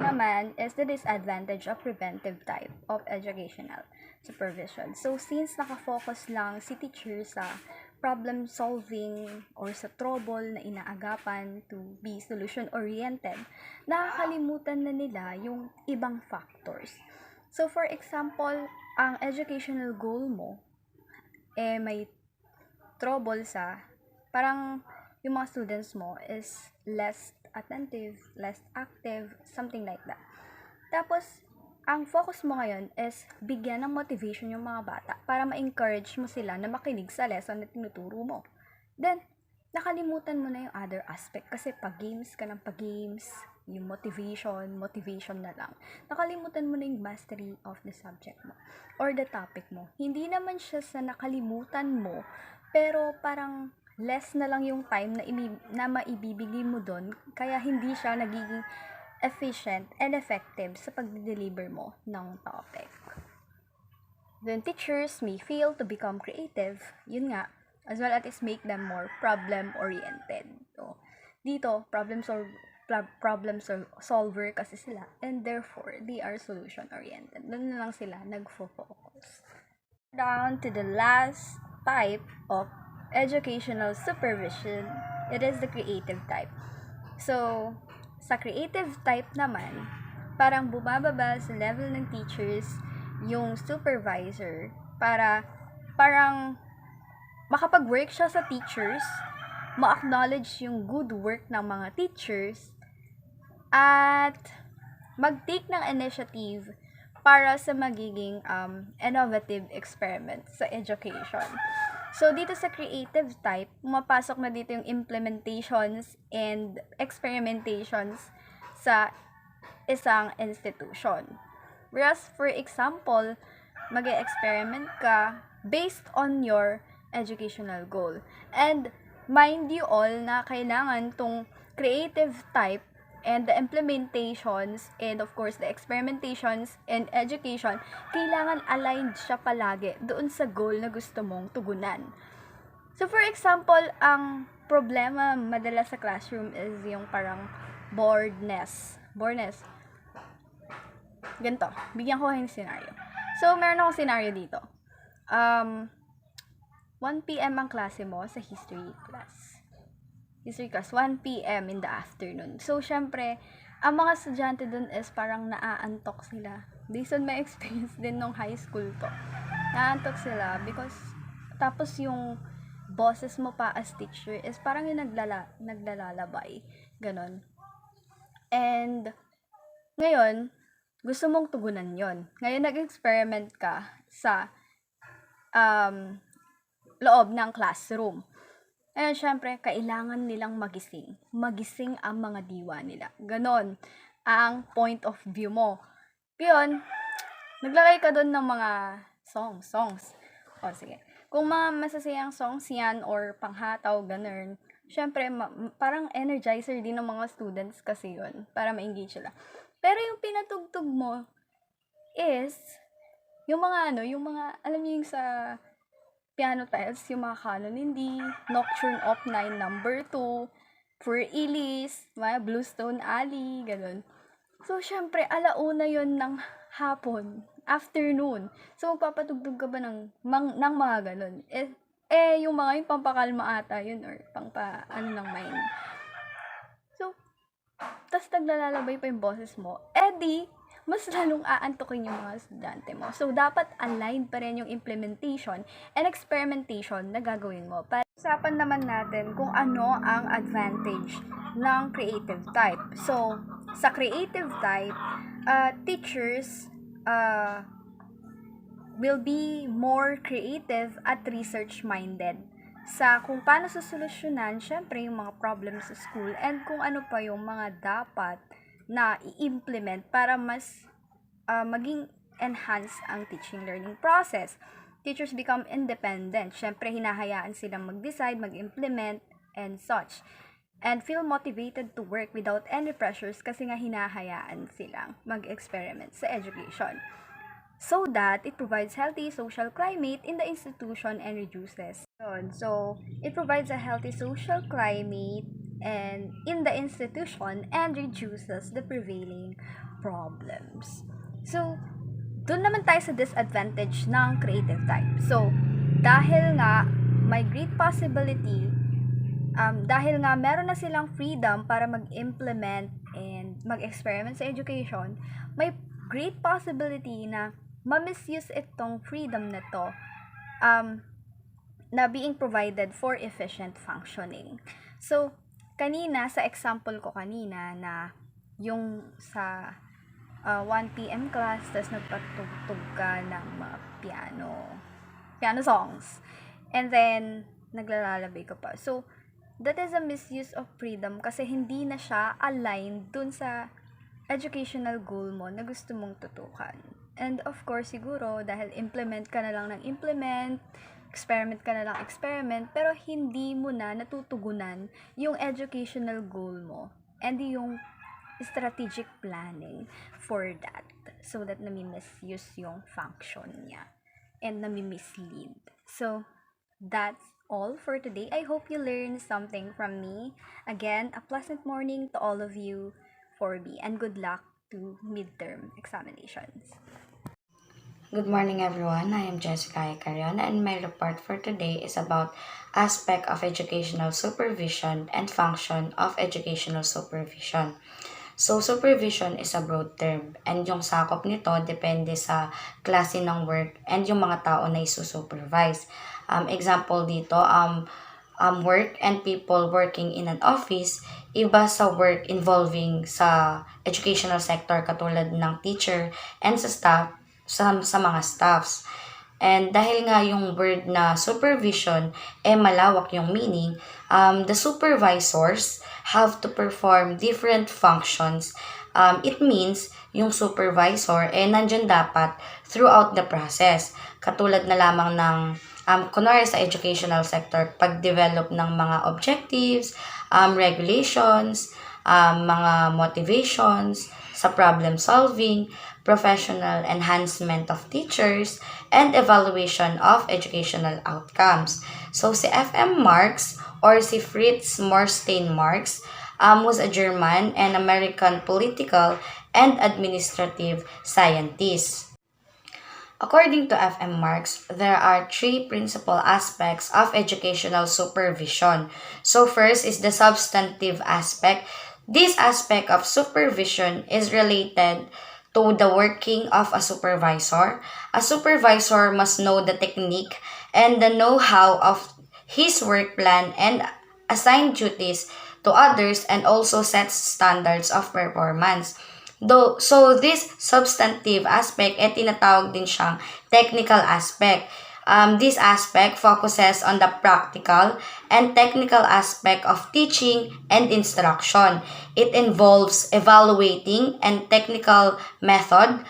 Naman is the disadvantage of preventive type of educational supervision. So, since nakafocus lang si teacher sa problem solving or sa trouble na inaagapan to be solution-oriented, nakakalimutan na nila yung ibang factors. So, for example, ang educational goal mo, may trouble sa, parang yung mga students mo is less attentive, less active, something like that. Tapos, ang focus mo ngayon is bigyan ng motivation yung mga bata para ma-encourage mo sila na makinig sa lesson na tinuturo mo. Then, nakalimutan mo na yung other aspect kasi pag-games ka ng pag-games, yung motivation na lang. Nakalimutan mo na yung mastery of the subject mo or the topic mo. Hindi naman siya sa nakalimutan mo, pero parang less na lang yung time na maibibigay mo doon, kaya hindi siya nagiging efficient and effective sa pag-deliver mo ng topic. Then teachers may fail to become creative, yun nga, as well as make them more problem-oriented. So, dito, problem solver kasi sila, and therefore, they are solution-oriented. Doon na lang sila nagfo-focus. Down to the last type of educational supervision, it is the creative type. So, sa creative type naman, parang bumababa sa level ng teachers yung supervisor para parang makapag-work siya sa teachers, ma-acknowledge yung good work ng mga teachers, at mag-take ng initiative para sa magiging innovative experiment sa education. So, dito sa creative type, pumapasok na dito yung implementations and experimentations sa isang institution. Whereas, for example, mag-experiment ka based on your educational goal. And mind you all na kailangan tong creative type and the implementations and of course the experimentations and education, kailangan aligned siya palagi doon sa goal na gusto mong tugunan. So for example, ang problema madalas sa classroom is yung parang boredness. Ganito, bigyan ko kayo ng scenario. So meron akong scenario dito. 1 p.m. ang klase mo sa history class, 1 p.m. in the afternoon. So, syempre, ang mga estudyante dun is parang naaantok sila. Based on my experience din nung high school to. Naaantok sila because, tapos yung boses mo pa as teacher is parang yung naglalalabay. Ganon. And, ngayon, gusto mong tugunan yon. Ngayon, nag-experiment ka sa loob ng classroom. And syempre, kailangan nilang magising. Magising ang mga diwa nila. Ganon ang point of view mo. Ngayon, naglagay ka doon ng mga songs. O, sige. Kung mga masasayang songs yan or panghataw, ganon, syempre, parang energizer din ng mga students kasi yun para ma-engage sila. Pero yung pinatugtog mo is yung mga alam niyo yung sa piano tiles, yung mga canon hindi, Nocturne Op. 9 number 2, For Elise, mga Bluestone Alley, ganun. So, syempre, alauna yon ng hapon, afternoon. So, magpapatugtog ka ba ng mga ganun? Yung mga yung pampakalma ata yun, or ng mind. So, tas naglalalabay pa yung boses mo, di, mas lalong aantukin yung mga estudyante mo. So, dapat aligned pa rin yung implementation and experimentation na gagawin mo. Usapan naman natin kung ano ang advantage ng creative type. So, sa creative type, teachers will be more creative at research-minded sa kung paano susolusyonan, syempre, yung mga problems sa school and kung ano pa yung mga dapat na i-implement para mas maging enhance ang teaching learning process. Teachers become independent. Syempre, hinahayaan silang mag-decide, mag-implement, and such. And feel motivated to work without any pressures kasi nga hinahayaan silang mag-experiment sa education. So that it provides healthy social climate in the institution and reduces. So, it provides a healthy social climate and in the institution and reduces the prevailing problems. So, doon naman tayo sa disadvantage ng creative type. So, dahil nga may great possibility, dahil nga meron na silang freedom para mag-implement and mag-experiment sa education, may great possibility na ma-misuse itong freedom na to na being provided for efficient functioning. So, kanina, sa example ko kanina na yung sa 1 p.m. class, tas nagpatugtog ka ng mga piano songs. And then, naglalalabay ka pa. So, that is a misuse of freedom kasi hindi na siya aligned dun sa educational goal mo na gusto mong tutukan. And of course, siguro, dahil implement ka na lang ng implement, experiment ka na lang experiment, pero hindi mo na natutugunan yung educational goal mo and yung strategic planning for that so that nami-misuse yung function niya and nami-mislead. So, that's all for today. I hope you learned something from me. Again, a pleasant morning to all of you, 4B, and good luck to midterm examinations. Good morning everyone, I am Jessica Icarion and my report for today is about aspect of educational supervision and function of educational supervision. So, supervision is a broad term and yung sakop nito depende sa klase ng work and yung mga tao na isusupervise. Example dito, work and people working in an office, iba sa work involving sa educational sector katulad ng teacher and sa staff, sa mga staffs. And dahil nga yung word na supervision, malawak yung meaning, the supervisors have to perform different functions. It means yung supervisor, nandyan dapat throughout the process. Katulad na lamang ng, kunwari sa educational sector, pag-develop ng mga objectives, regulations, mga motivations, sa problem solving, professional enhancement of teachers, and evaluation of educational outcomes. So, si F.M. Marx or si Fritz Morstein Marx was a German and American political and administrative scientist. According to F.M. Marx, there are three principal aspects of educational supervision. So first is the substantive aspect. This aspect of supervision is related to the working of a supervisor. A supervisor must know the technique and the know-how of his work plan and assign duties to others and also sets standards of performance. So this substantive aspect, tinatawag din siyang technical aspect. This aspect focuses on the practical and technical aspect of teaching and instruction. It involves evaluating and technical method,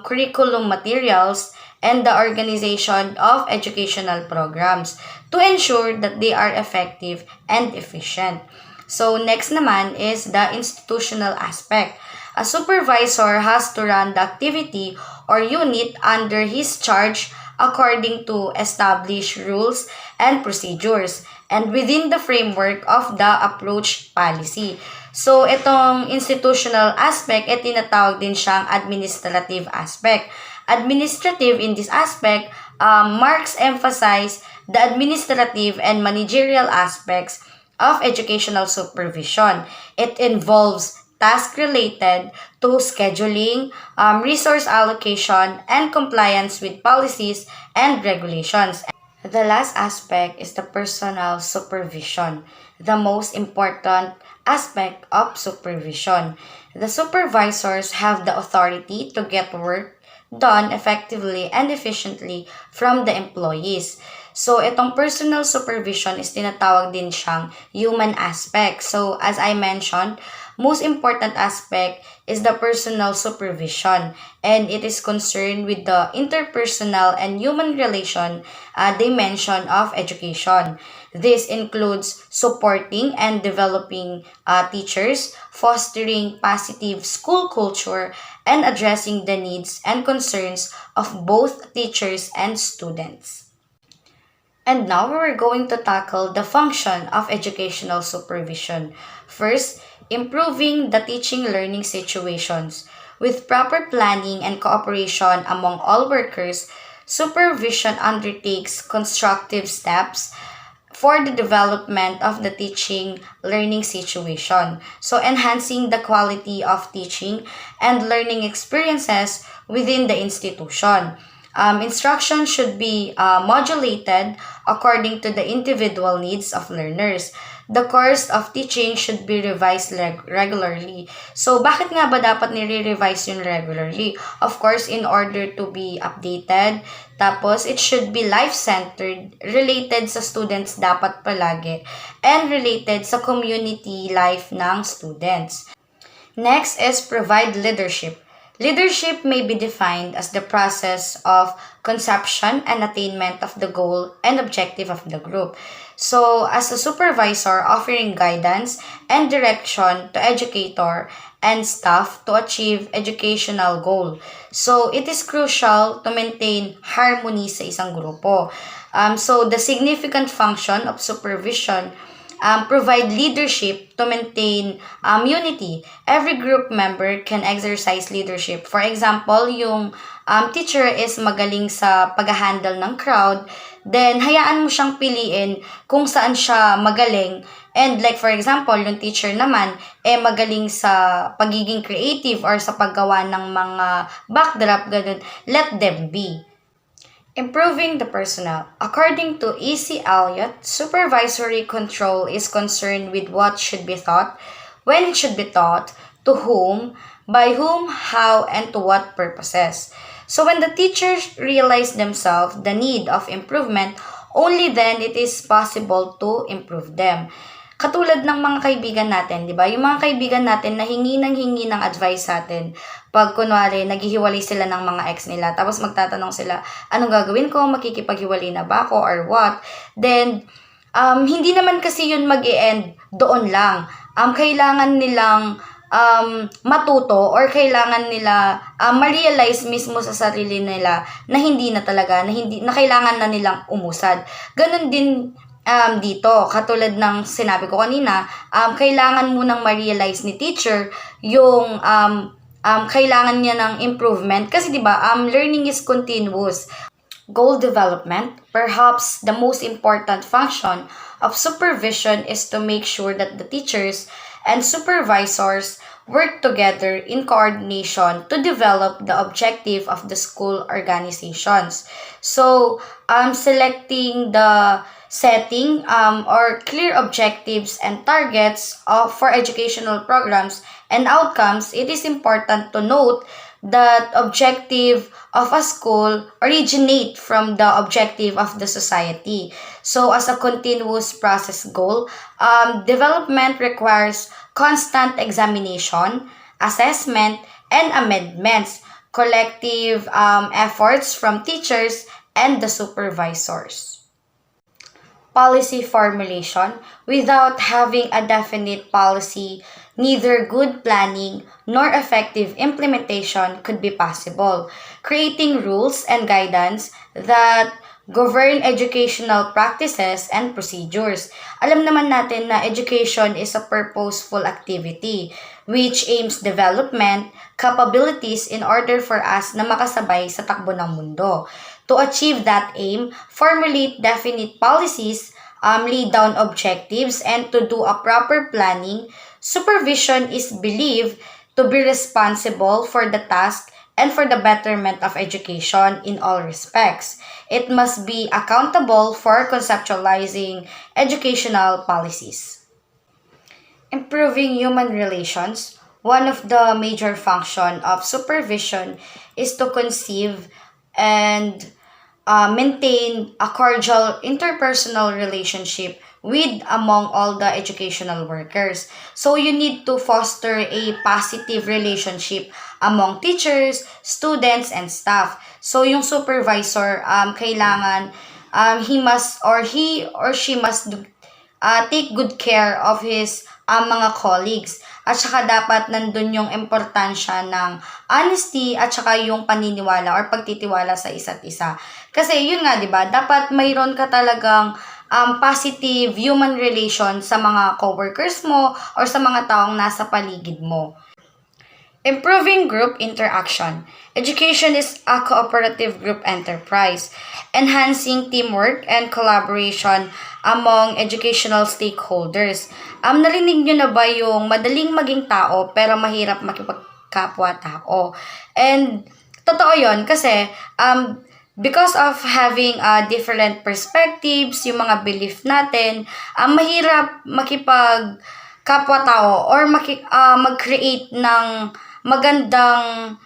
curriculum materials, and the organization of educational programs to ensure that they are effective and efficient. So next naman is the institutional aspect. A supervisor has to run the activity or unit under his charge according to established rules and procedures and within the framework of the approach policy. So, itong institutional aspect, tinatawag din siyang administrative aspect. Administrative in this aspect, Marx emphasized the administrative and managerial aspects of educational supervision. It involves tasks related to scheduling, resource allocation, and compliance with policies and regulations. The last aspect is the personal supervision, the most important aspect of supervision. The supervisors have the authority to get work done effectively and efficiently from the employees. So, itong personal supervision is tinatawag din siyang human aspect. So, as I mentioned, most important aspect is the personal supervision and it is concerned with the interpersonal and human relation dimension of education. This includes supporting and developing teachers, fostering positive school culture, and addressing the needs and concerns of both teachers and students. And now we're going to tackle the function of educational supervision. First, improving the teaching-learning situations. With proper planning and cooperation among all workers, supervision undertakes constructive steps for the development of the teaching-learning situation. So, enhancing the quality of teaching and learning experiences within the institution. Instruction should be modulated according to the individual needs of learners. The course of teaching should be revised regularly. So, bakit nga ba dapat nire-revise yun regularly? Of course, in order to be updated. Tapos, it should be life-centered, related sa students dapat palagi, and related sa community life ng students. Next is provide leadership. Leadership may be defined as the process of conception and attainment of the goal and objective of the group. So, as a supervisor offering guidance and direction to educator and staff to achieve educational goal. So, it is crucial to maintain harmony sa isang grupo. So, the significant function of supervision provide leadership to maintain unity. Every group member can exercise leadership. For example, yung teacher is magaling sa pag-handle ng crowd, then hayaan mo siyang piliin kung saan siya magaling And like for example, yung teacher naman, magaling sa pagiging creative or sa paggawa ng mga backdrop, ganun, let them be. Improving the personnel. According to E.C. Elliott, supervisory control is concerned with what should be taught, when it should be taught, to whom, by whom, how, and to what purposes. So when the teachers realize themselves the need of improvement, only then it is possible to improve them. Katulad ng mga kaibigan natin, di ba? Yung mga kaibigan natin na hingi ng advice sa atin. Pag kunwari, naghihiwalay sila ng mga ex nila, tapos magtatanong sila, anong gagawin ko? Makikipaghiwalay na ba ako or what? Then, hindi naman kasi yun mag-e-end doon lang. Kailangan nilang matuto or kailangan nila ma-realize mismo sa sarili nila na hindi na talaga, na kailangan na nilang umusad. Ganon din dito, katulad ng sinabi ko kanina, kailangan munang ma-realize ni teacher yung kailangan niya ng improvement kasi 'di ba, learning is continuous. Goal development, perhaps the most important function of supervision is to make sure that the teachers and supervisors work together in coordination to develop the objective of the school organizations. So, selecting the setting or clear objectives and targets for educational programs and outcomes, it is important to note that objective of a school originate from the objective of the society. So as a continuous process goal, development requires constant examination, assessment, and amendments, collective efforts from teachers and the supervisors. Policy formulation. Without having a definite policy, neither good planning nor effective implementation could be possible. Creating rules and guidance that govern educational practices and procedures. Alam naman natin na education is a purposeful activity which aims development, capabilities in order for us na makasabay sa takbo ng mundo. To achieve that aim, formulate definite policies, lay down objectives, and to do a proper planning. Supervision is believed to be responsible for the task and for the betterment of education in all respects. It must be accountable for conceptualizing educational policies. Improving human relations. One of the major functions of supervision is to conceive and maintain a cordial interpersonal relationship with among all the educational workers. So you need to foster a positive relationship among teachers, students, and staff. So yung supervisor, kailangan he or she must take good care of his mga colleagues. At saka dapat nandun yung importansya ng honesty at saka yung paniniwala or pagtitiwala sa isa't isa. Kasi yun nga, di ba? Dapat mayroon ka talagang positive human relation sa mga coworkers mo or sa mga taong nasa paligid mo. Improving group interaction. Education is a cooperative group enterprise, enhancing teamwork and collaboration among educational stakeholders. Narinig nyo na ba yung madaling maging tao pero mahirap makipagkapwa-tao? And totoo yon kasi because of having different perspectives, yung mga belief natin, mahirap makipagkapwa-tao or mag-create ng magandang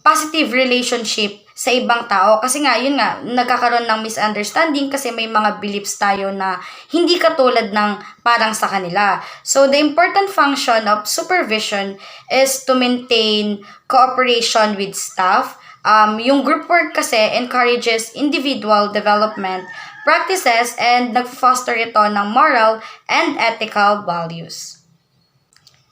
positive relationship sa ibang tao. Kasi nga, yun nga, nagkakaroon ng misunderstanding kasi may mga beliefs tayo na hindi katulad ng parang sa kanila. So, the important function of supervision is to maintain cooperation with staff. Yung group work kasi encourages individual development practices and nag-foster ito ng moral and ethical values.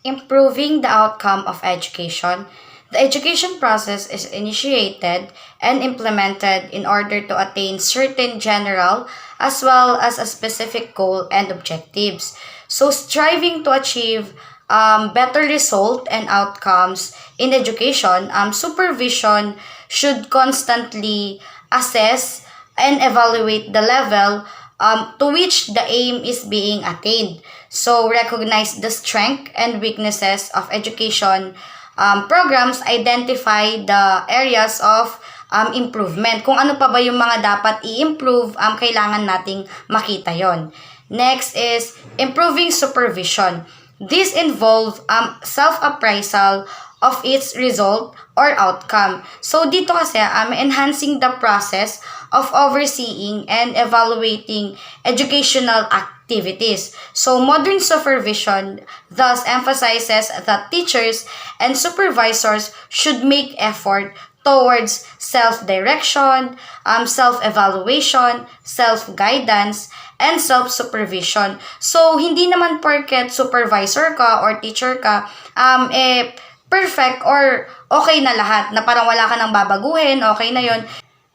Improving the outcome of education. The education process is initiated and implemented in order to attain certain general as well as a specific goal and objectives. So, striving to achieve better result and outcomes in education, supervision should constantly assess and evaluate the level to which the aim is being attained. So recognize the strength and weaknesses of education programs, identify the areas of improvement. Kung ano pa ba yung mga dapat i-improve, kailangan nating makita yon. Next is improving supervision. This involves self-appraisal of its result or outcome. So dito kasi enhancing the process of overseeing and evaluating educational activities. So modern supervision thus emphasizes that teachers and supervisors should make effort towards self-direction, self-evaluation, self-guidance, and self-supervision. So, hindi naman porket supervisor ka or teacher ka, perfect or okay na lahat, na parang wala ka nang babaguhin, okay na yon.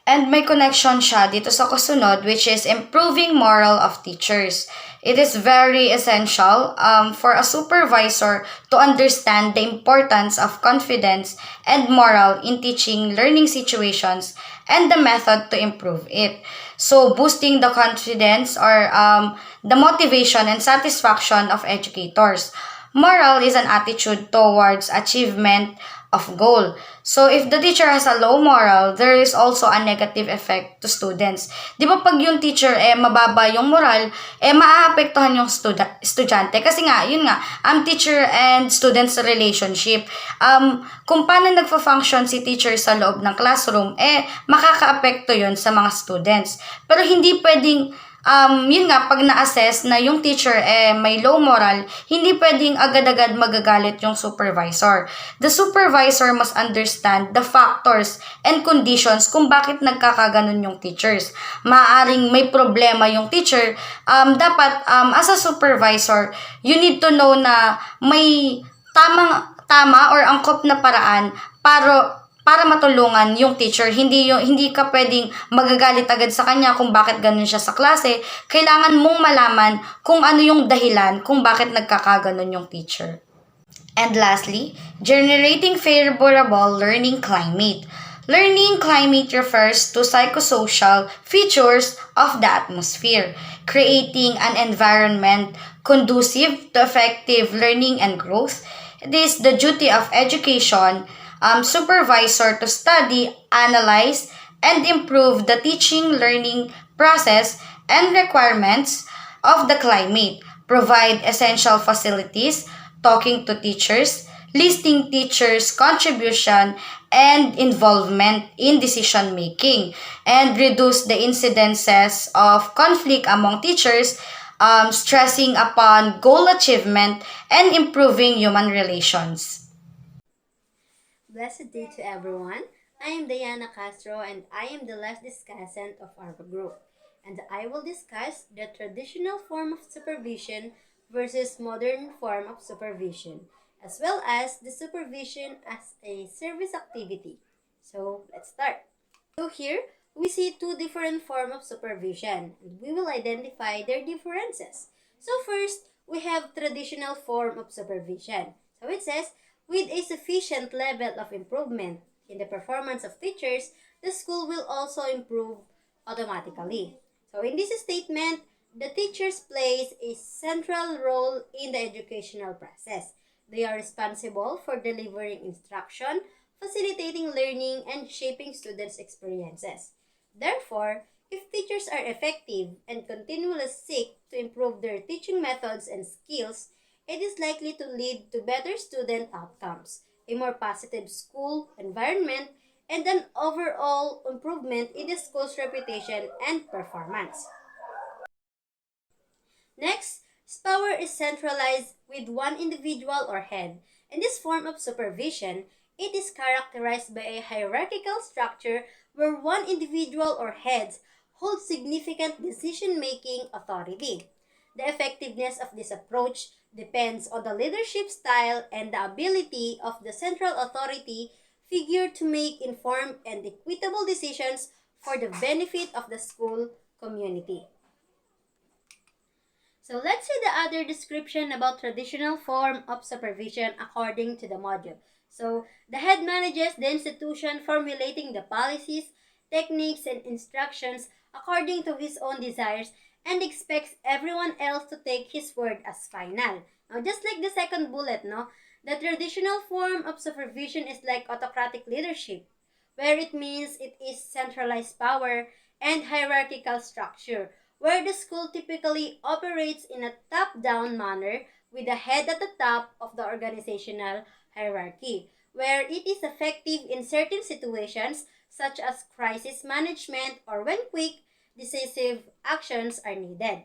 And may connection siya dito sa kasunod, which is improving moral of teachers. It is very essential for a supervisor to understand the importance of confidence and moral in teaching learning situations and the method to improve it. So, boosting the confidence or the motivation and satisfaction of educators. Moral is an attitude towards achievement of goal. So, if the teacher has a low moral, there is also a negative effect to students. Di ba pag yung teacher mababa yung moral, maaapektuhan yung estudyante. Kasi nga, yun nga, teacher and students relationship. Kung paano nagfa-function si teacher sa loob ng classroom, makaka-apekto yun sa mga students. Pero hindi pwedeng yun nga, pag na-assess na yung teacher may low moral, hindi pwedeng agad-agad magagalit yung supervisor. The supervisor must understand the factors and conditions kung bakit nagkakaganon yung teachers. Maaaring may problema yung teacher, dapat as a supervisor, you need to know na may tama or angkop na paraan para matulungan yung teacher. Hindi ka pwedeng magagalit agad sa kanya kung bakit ganun siya sa klase. Kailangan mong malaman kung ano yung dahilan kung bakit nagkakaganon yung teacher. And lastly, generating favorable learning climate. Learning climate refers to psychosocial features of the atmosphere, creating an environment conducive to effective learning and growth. It is the duty of education supervisor to study, analyze, and improve the teaching learning process and requirements of the climate, provide essential facilities, talking to teachers, listing teachers' contribution and involvement in decision making, and reduce the incidences of conflict among teachers, stressing upon goal achievement and improving human relations. Blessed day to everyone. I am Diana Castro and I am the last discussant of our group. And I will discuss the traditional form of supervision versus modern form of supervision, as well as the supervision as a service activity. So let's start. So here, we see two different forms of supervision, and we will identify their differences. So first, we have traditional form of supervision. So it says, with a sufficient level of improvement in the performance of teachers, the school will also improve automatically. So in this statement, the teachers plays a central role in the educational process. They are responsible for delivering instruction, facilitating learning, and shaping students' experiences. Therefore, if teachers are effective and continually seek to improve their teaching methods and skills, it is likely to lead to better student outcomes, a more positive school environment, and an overall improvement in the school's reputation and performance. Next, power is centralized with one individual or head. In this form of supervision, it is characterized by a hierarchical structure where one individual or heads hold significant decision-making authority. The effectiveness of this approach depends on the leadership style and the ability of the central authority figure to make informed and equitable decisions for the benefit of the school community. So let's see the other description about traditional form of supervision according to the module. So the head manages the institution, formulating the policies, techniques, and instructions according to his own desires and expects everyone else to take his word as final. Now, just like the second bullet, no, the traditional form of supervision is like autocratic leadership, where it means it is centralized power and hierarchical structure, where the school typically operates in a top-down manner with the head at the top of the organizational hierarchy, where it is effective in certain situations such as crisis management or when quick, decisive actions are needed.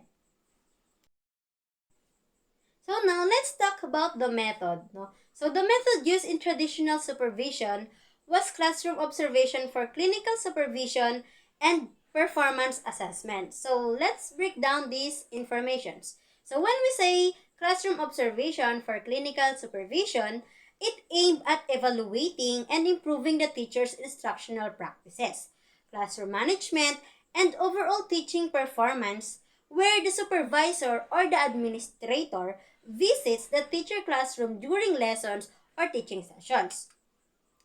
So now let's talk about the method. No? So the method used in traditional supervision was classroom observation for clinical supervision and performance assessment. So let's break down these informations. So when we say classroom observation for clinical supervision, it aimed at evaluating and improving the teacher's instructional practices, classroom management, and overall teaching performance, where the supervisor or the administrator visits the teacher classroom during lessons or teaching sessions.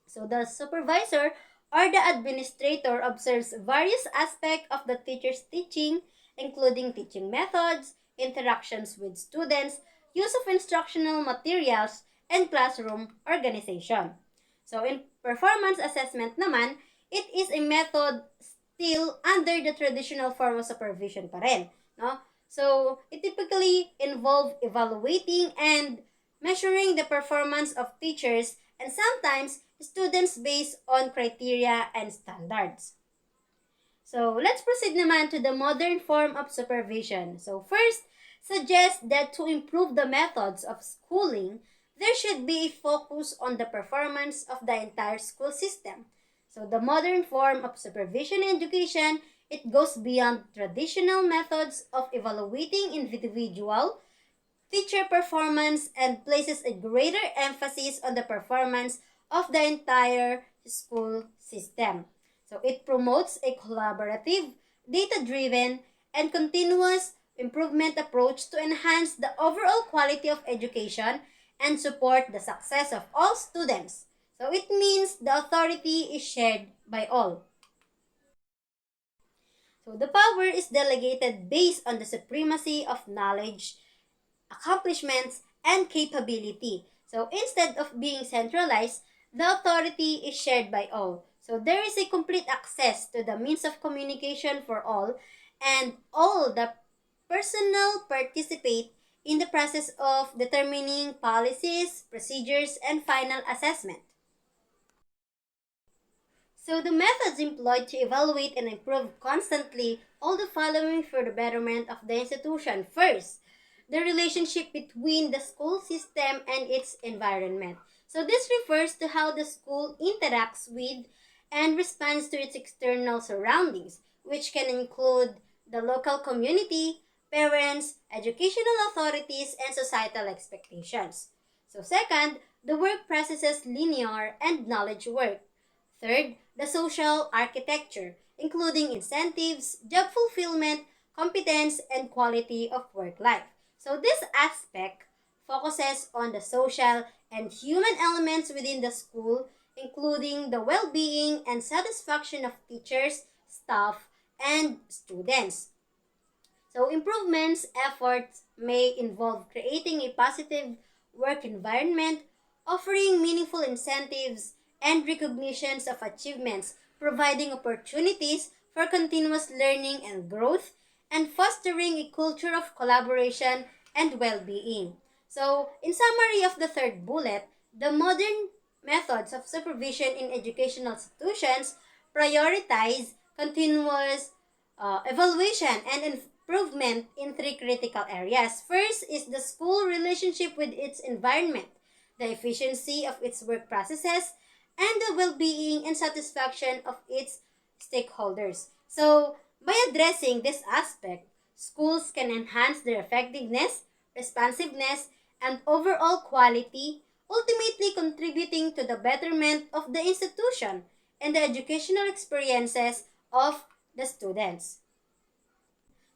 So the supervisor or the administrator observes various aspects of the teacher's teaching, including teaching methods, interactions with students, use of instructional materials, and classroom organization. So in performance assessment naman, it is a method still under the traditional form of supervision pa rin, no? So it typically involves evaluating and measuring the performance of teachers and sometimes students based on criteria and standards. So let's proceed naman to the modern form of supervision. So first, suggest that to improve the methods of schooling, there should be a focus on the performance of the entire school system. So the modern form of supervision education, it goes beyond traditional methods of evaluating individual teacher performance and places a greater emphasis on the performance of the entire school system. So it promotes a collaborative, data-driven, and continuous improvement approach to enhance the overall quality of education and support the success of all students. So it means the authority is shared by all. So the power is delegated based on the supremacy of knowledge, accomplishments, and capability. So instead of being centralized, the authority is shared by all. So there is a complete access to the means of communication for all, and all the personnel participate in the process of determining policies, procedures, and final assessment. So the methods employed to evaluate and improve constantly all the following for the betterment of the institution. First, the relationship between the school system and its environment. So this refers to how the school interacts with and responds to its external surroundings, which can include the local community, parents, educational authorities, and societal expectations. So second, the work processes linear and knowledge work. Third, the social architecture, including incentives, job fulfillment, competence, and quality of work life. So this aspect focuses on the social and human elements within the school, including the well-being and satisfaction of teachers, staff, and students. So improvements efforts may involve creating a positive work environment, offering meaningful incentives and recognitions of achievements, providing opportunities for continuous learning and growth, and fostering a culture of collaboration and well-being. So, in summary of the third bullet, the modern methods of supervision in educational institutions prioritize continuous evaluation and improvement in three critical areas. First is the school relationship with its environment, the efficiency of its work processes, and the well-being and satisfaction of its stakeholders. So, by addressing this aspect, schools can enhance their effectiveness, responsiveness, and overall quality, ultimately contributing to the betterment of the institution and the educational experiences of the students.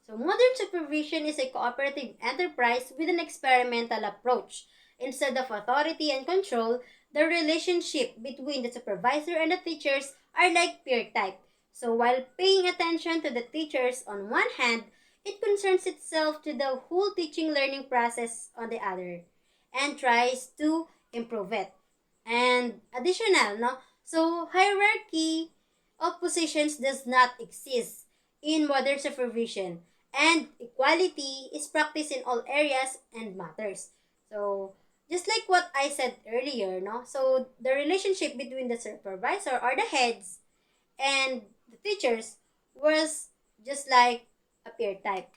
So modern supervision is a cooperative enterprise with an experimental approach. Instead of authority and control, the relationship between the supervisor and the teachers are like peer type. So while paying attention to the teachers on one hand, it concerns itself to the whole teaching learning process on the other and tries to improve it. And additional, no? So hierarchy of positions does not exist in modern supervision, and equality is practiced in all areas and matters. So just like what I said earlier, no? So the relationship between the supervisor or the heads and the teachers was just like a peer type.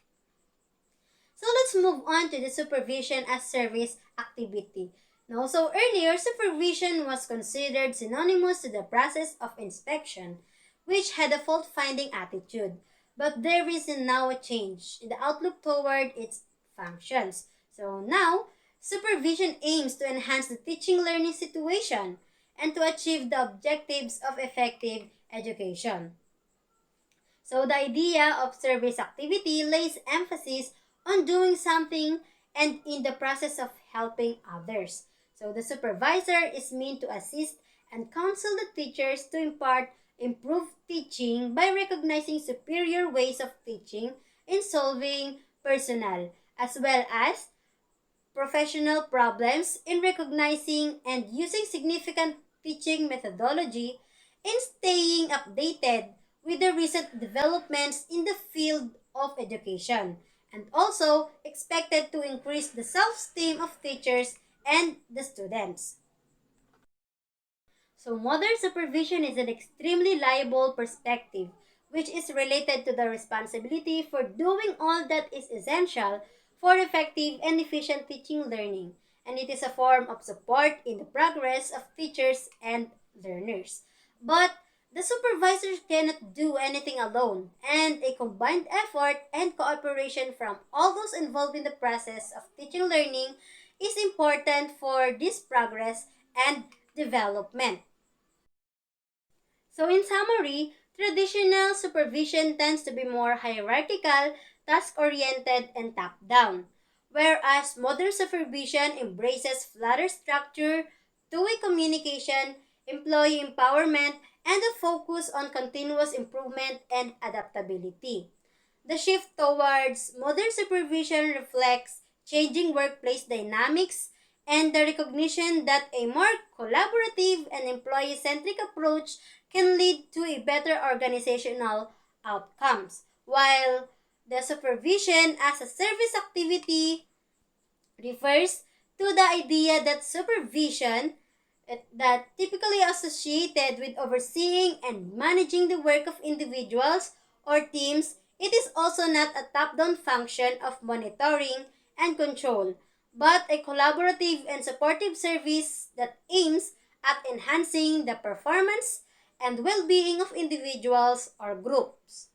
So let's move on to the supervision as service activity. Now, so earlier, supervision was considered synonymous to the process of inspection, which had a fault-finding attitude. But there is now a change in the outlook toward its functions. So now, supervision aims to enhance the teaching learning situation and to achieve the objectives of effective education. So the idea of service activity lays emphasis on doing something and in the process of helping others. So the supervisor is meant to assist and counsel the teachers to impart improved teaching by recognizing superior ways of teaching in solving personal as well as professional problems in recognizing and using significant teaching methodology in staying updated with the recent developments in the field of education, and also expected to increase the self-esteem of teachers and the students. So modern supervision is an extremely liable perspective, which is related to the responsibility for doing all that is essential for effective and efficient teaching learning, and it is a form of support in the progress of teachers and learners. But the supervisors cannot do anything alone, and a combined effort and cooperation from all those involved in the process of teaching learning is important for this progress and development. So in summary, traditional supervision tends to be more hierarchical, task-oriented, and top-down, whereas modern supervision embraces flatter structure, two-way communication, employee empowerment, and a focus on continuous improvement and adaptability. The shift towards modern supervision reflects changing workplace dynamics and the recognition that a more collaborative and employee centric approach can lead to a better organizational outcomes, while the supervision as a service activity refers to the idea that supervision that typically associated with overseeing and managing the work of individuals or teams, it is also not a top-down function of monitoring and control, but a collaborative and supportive service that aims at enhancing the performance and well-being of individuals or groups.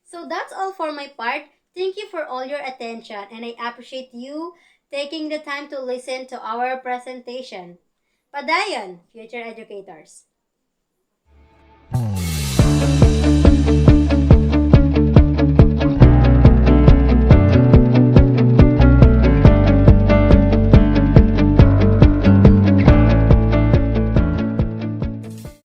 So that's all for my part. Thank you for all your attention, and I appreciate you taking the time to listen to our presentation. Padayon, future educators.